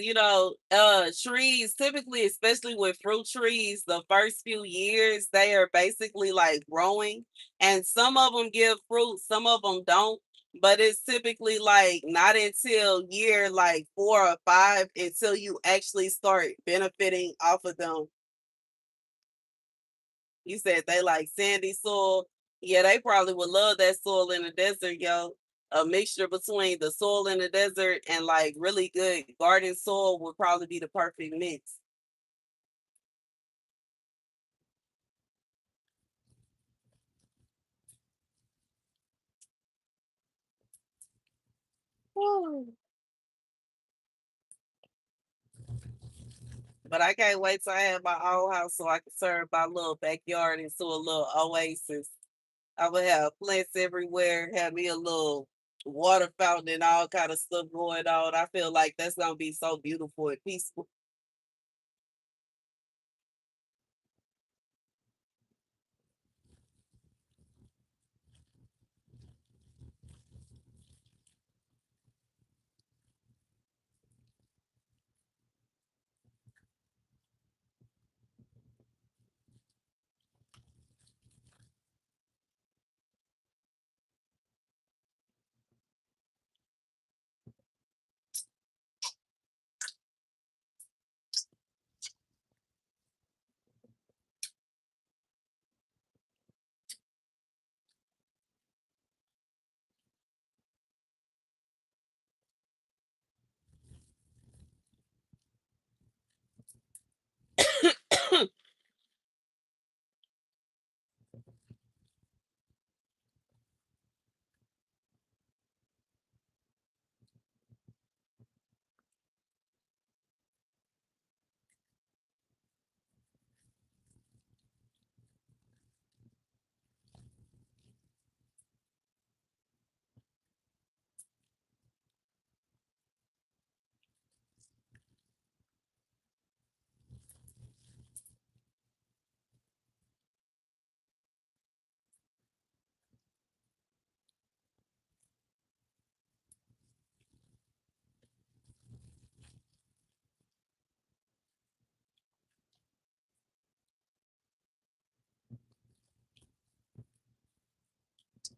trees typically, especially with fruit trees, the first few years, they are basically like growing. And some of them give fruit, some of them don't. But it's typically like not until year like 4 or 5 until you actually start benefiting off of them. You said they like sandy soil. Yeah, they probably would love that soil in the desert, yo. A mixture between the soil in the desert and like really good garden soil would probably be the perfect mix. Woo. But I can't wait till I have my own house so I can turn my little backyard into a little oasis. I would have plants everywhere, have me a little water fountain and all kind of stuff going on. I feel like that's gonna be so beautiful and peaceful.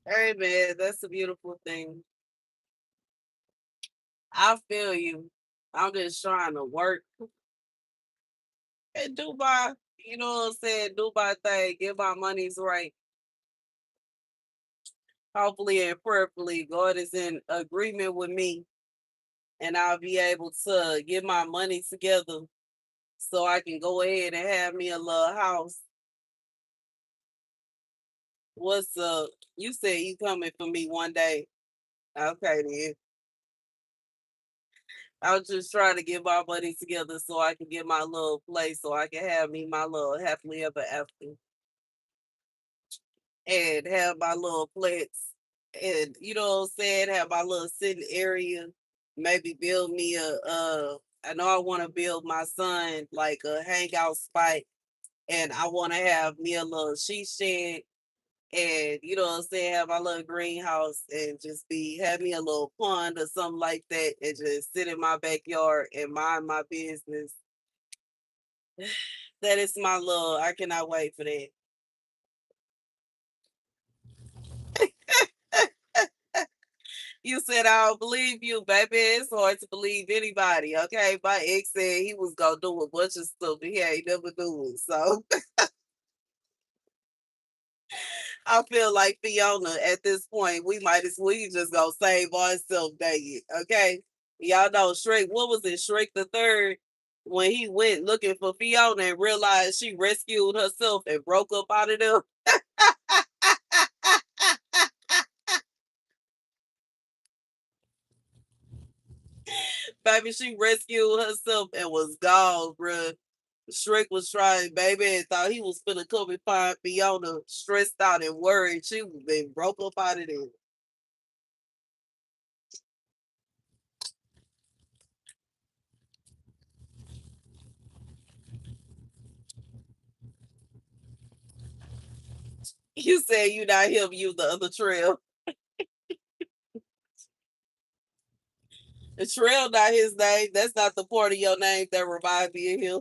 Hey man, that's a beautiful thing. I feel you. I'm just trying to work and do my, you know what I'm saying, do my thing, get my money's right. Hopefully and prayerfully, God is in agreement with me and I'll be able to get my money together so I can go ahead and have me a little house. What's up? You said you coming for me one day. Okay then. I was just trying to get my money together so I can get my little place so I can have me my little happily ever after. And have my little plants and you know what I'm saying, have my little sitting area, maybe build me I know I want to build my son like a hangout spot and I want to have me a little sheet shed and you know what I'm saying, have my little greenhouse and just be have me a little pond or something like that and just sit in my backyard and mind my business. That is my little I cannot wait for that. You said I don't believe you, baby. It's hard to believe anybody. Okay, my ex said he was gonna do a bunch of stuff and he ain't never do it. So I feel like Fiona at this point, we just gonna save ourselves, dang it. Okay. Y'all know Shrek, what was it? Shrek the third, when he went looking for Fiona and realized she rescued herself and broke up out of them. Baby, she rescued herself and was gone, bruh. Shrek was trying, baby, and thought he was finna come and find Fiona, stressed out and worried. She was been broke up out of there. You said you not him, you the other trail. The trail not his name. That's not the part of your name that remind me of him.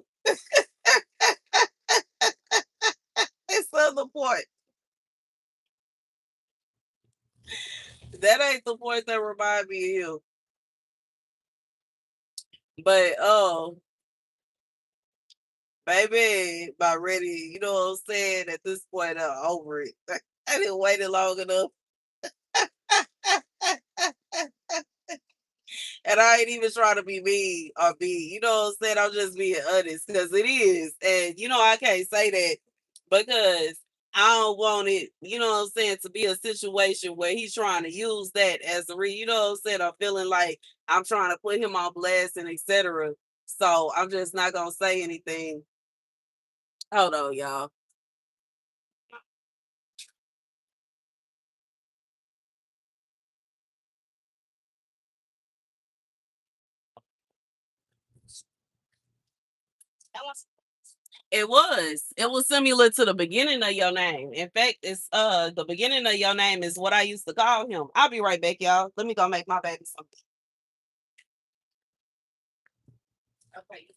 It's the other part. That ain't the part that remind me of him. But baby, about ready, you know what I'm saying? At this point, I'm over it. I didn't wait long enough. And I ain't even trying to be mean or be, you know what I'm saying? I'm just being honest because it is. And, I can't say that because I don't want it, you know what I'm saying, to be a situation where he's trying to use that as a you know what I'm saying? I'm feeling like I'm trying to put him on blast and etc. So I'm just not going to say anything. Hold on, y'all. It was. It was similar to the beginning of your name. In fact, it's the beginning of your name is what I used to call him. I'll be right back, y'all. Let me go make my baby something. Okay.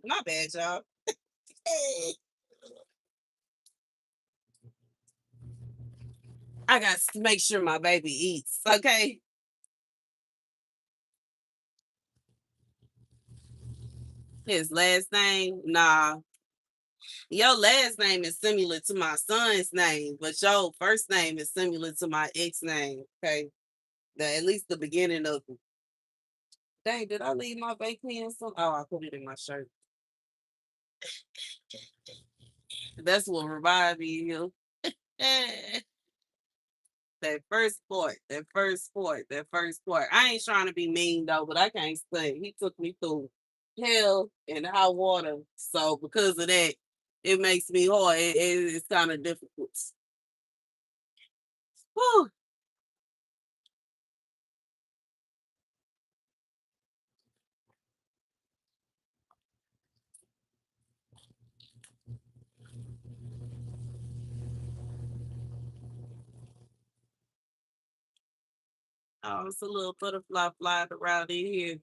My bad, y'all. I got to make sure my baby eats. Okay. His last name, nah. Your last name is similar to my son's name, but your first name is similar to my ex name. Okay. At least the beginning of it. Dang, did I leave my vape pen? Oh, I put it in my shirt. That's what revived me. That first sport, that first sport, that first sport. I ain't trying to be mean though, but I can't say he took me through hell and hot water. So because of that, it makes me hard. It's kind of difficult. Whew. Oh, it's a little butterfly flying around in here.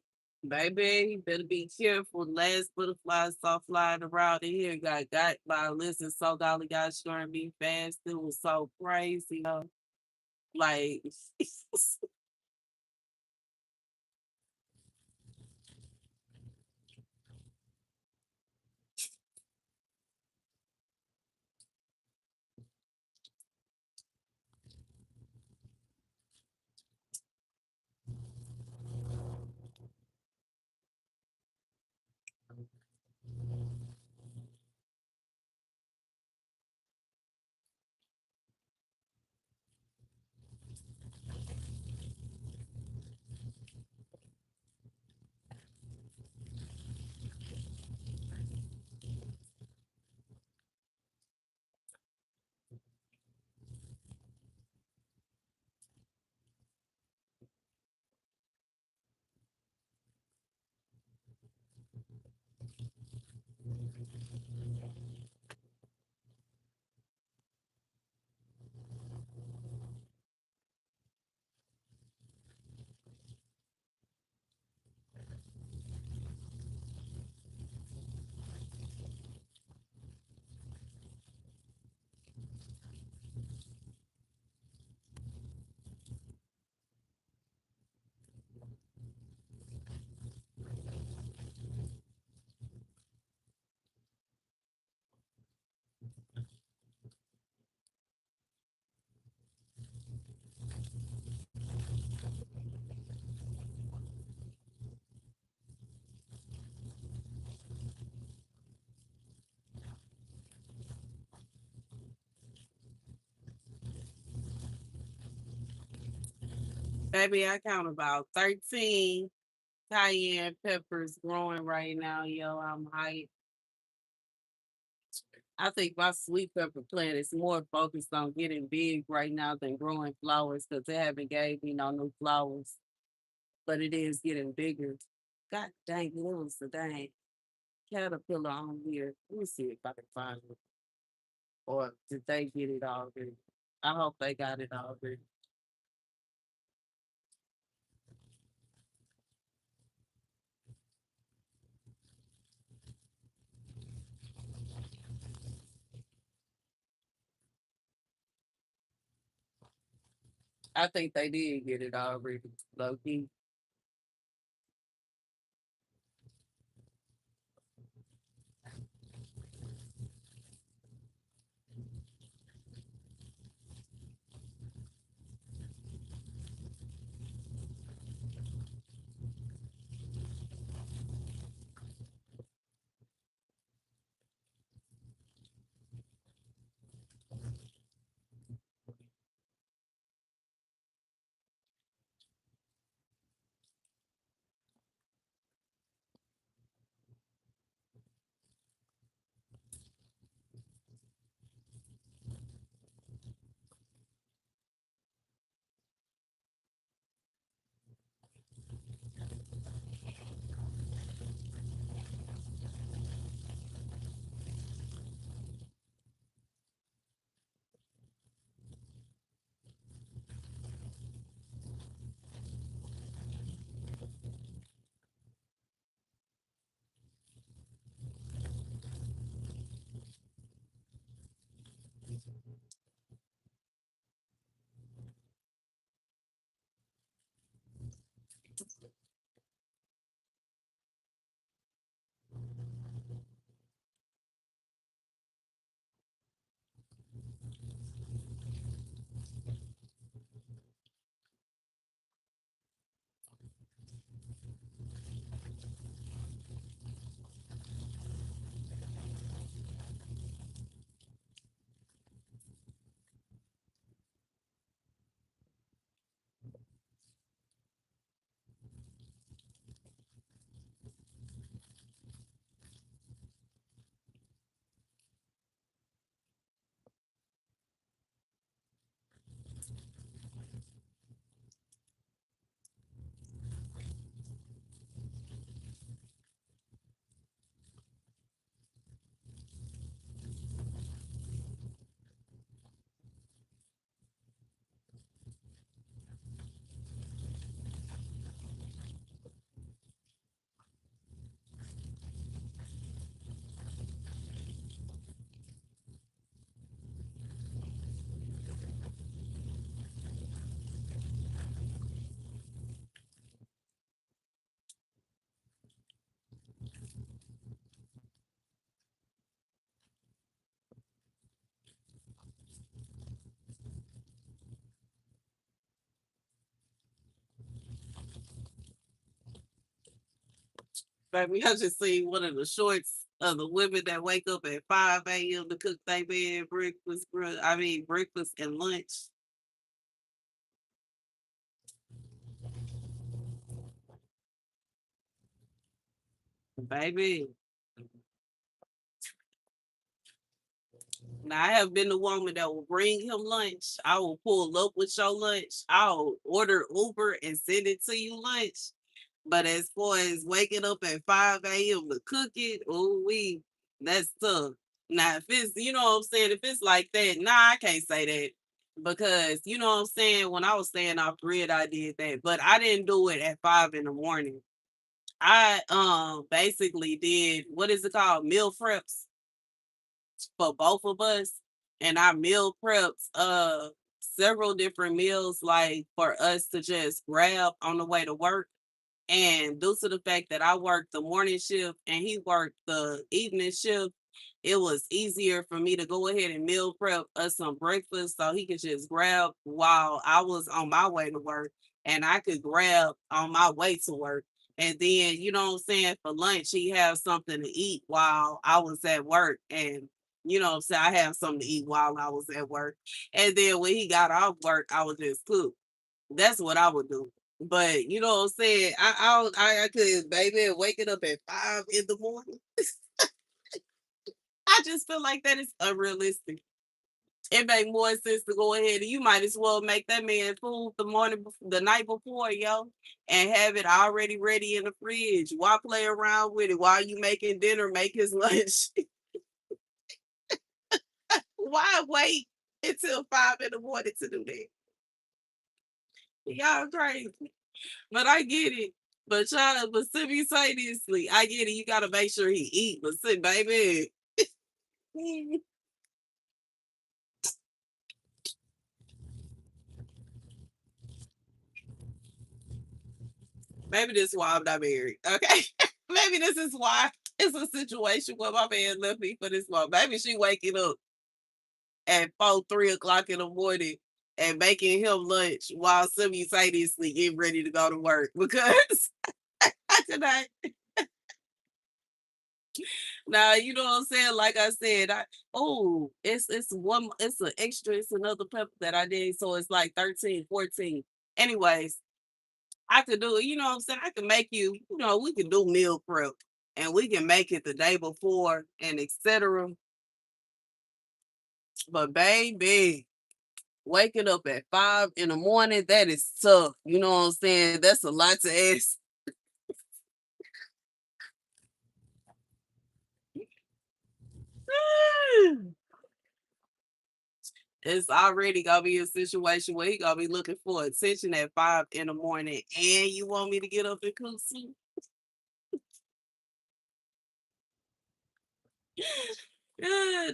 Baby, you better be careful. Last butterfly saw flying around in here got by a listen so golly got showing me fast. It was so crazy. Like baby, I count about 13 cayenne peppers growing right now. Yo, I'm hyped. I think my sweet pepper plant is more focused on getting big right now than growing flowers because they haven't gave me no new flowers. But it is getting bigger. God dang it, it was the dang caterpillar on here. Let me see if I can find it. Or did they get it already? I hope they got it already. I think they did get it already, low key. Baby, I just seen one of the shorts of the women that wake up at 5 a.m. to cook their man breakfast, breakfast and lunch. Baby, now I have been the woman that will bring him lunch. I will pull up with your lunch. I'll order Uber and send it to you lunch. But as far as waking up at 5 a.m. to cook it, oh we that's tough. Now if it's what I'm saying, if it's like that, nah, I can't say that. Because what I'm saying, when I was staying off grid, I did that. But I didn't do it at 5 in the morning. I basically did what is it called? Meal preps for both of us. And I meal prepped several different meals like for us to just grab on the way to work. And due to the fact that I worked the morning shift and he worked the evening shift, it was easier for me to go ahead and meal prep us some breakfast so he could just grab while I was on my way to work and I could grab on my way to work. And then, you know what I'm saying, for lunch, he have something to eat while I was at work. And, you know what I'm saying, I have something to eat while I was at work. And then when he got off work, I would just cook. That's what I would do. But you know what I'm saying? I could baby waking up at 5 in the morning. I just feel like that is unrealistic. It make more sense to go ahead and you might as well make that man food the night before, yo, and have it already ready in the fridge. Why play around with it while you making dinner, make his lunch? Why wait until 5 in the morning to do that? Y'all crazy. But I get it. But simultaneously, I get it. You gotta make sure he eat. But sit, baby. Maybe this is why I'm not married. Okay. Maybe this is why it's a situation where my man left me for this long. Maybe she waking up at 4, 3 o'clock in the morning and making him lunch while simultaneously getting ready to go to work because I could not. Now you know what I'm saying. Like I said, it's one, it's an extra, it's another pepper that I did, so it's like 13, 14. Anyways, I could do it. You know what I'm saying? I can make you. You know, we can do meal prep and we can make it the day before and etc. But baby, waking up at 5 in the morning, that is tough. You know what I'm saying? That's a lot to ask. It's already gonna be a situation where he gonna be looking for attention at 5 in the morning, and you want me to get up and cook soup?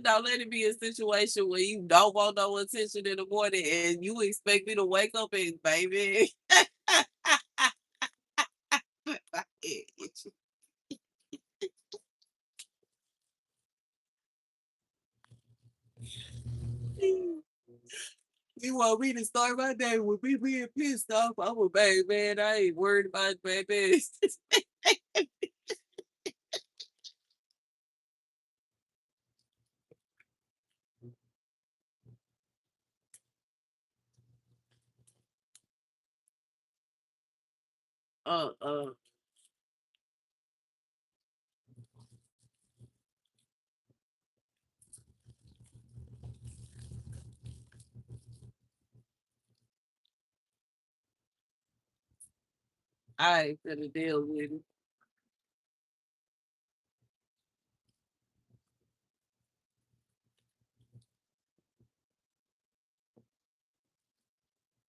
Don't let it be a situation where you don't want no attention in the morning, and you expect me to wake up and baby. You want me to start my day with me being pissed off? I'm a bad man. I ain't worried about baby. uh, uh, I ain't finna deal with it.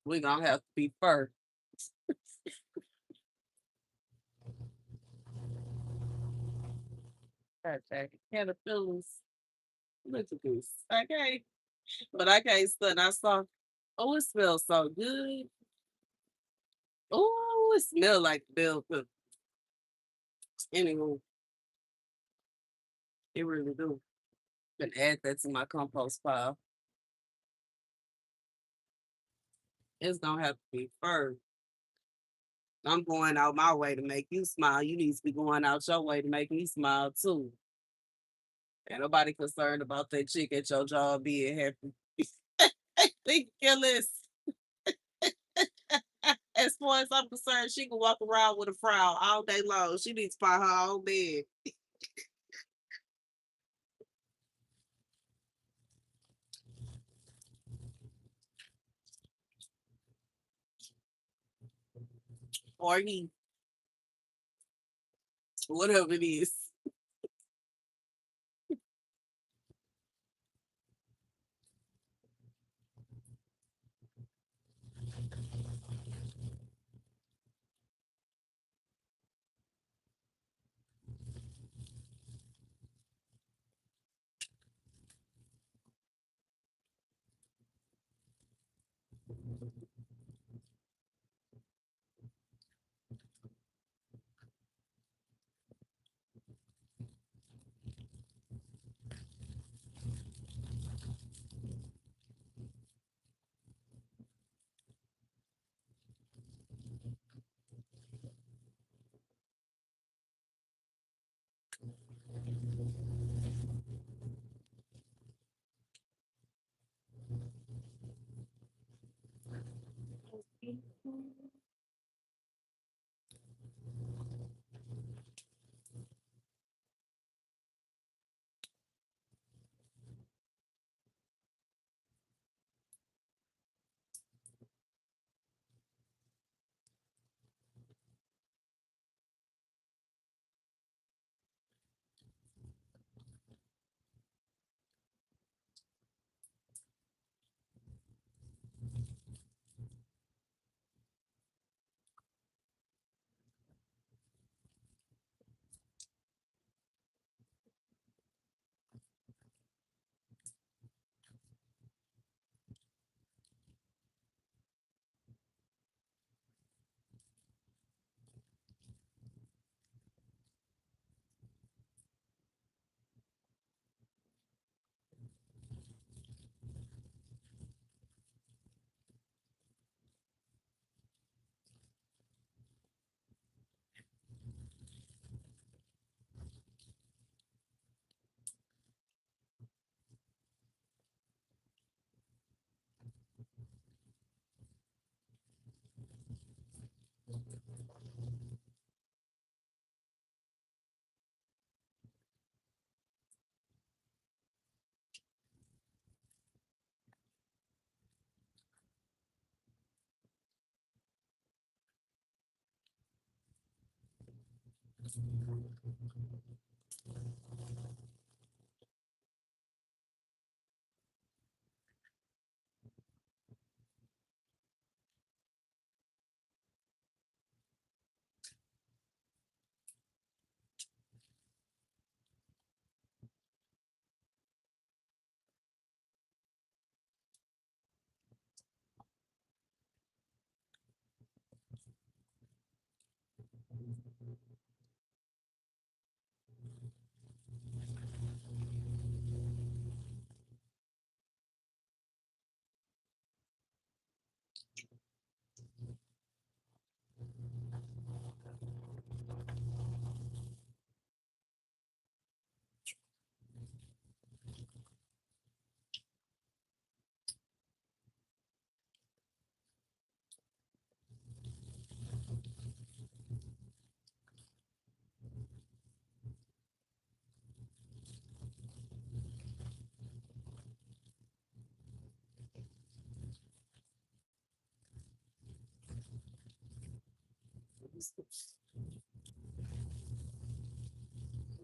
We gonna have to be first. Okay, caterpillars. Look at this. Okay, but I can't stand. I saw. Oh, it smells so good. Oh, it smells like bell pepper. Anywho, it really do. Can add that to my compost pile. It's gonna have to be first. I'm going out my way to make you smile. You need to be going out your way to make me smile too. Ain't nobody concerned about that chick at your job being happy. Ridiculous. As far as I'm concerned, she can walk around with a frown all day long. She needs to find her own bed. Or he, whatever it is.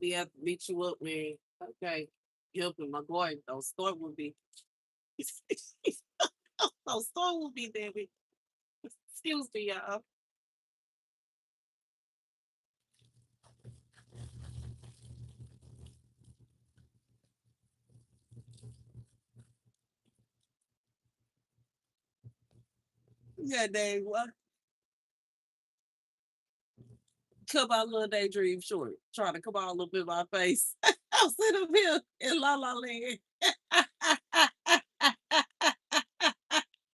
We have to meet you up, man. Okay. Helping my boy. Those store will be. Those store will be there. Excuse me, y'all. Yeah, dang. What? Cut my little daydream short. Trying to come out a little bit of my face. I'm sitting up here in La La Land.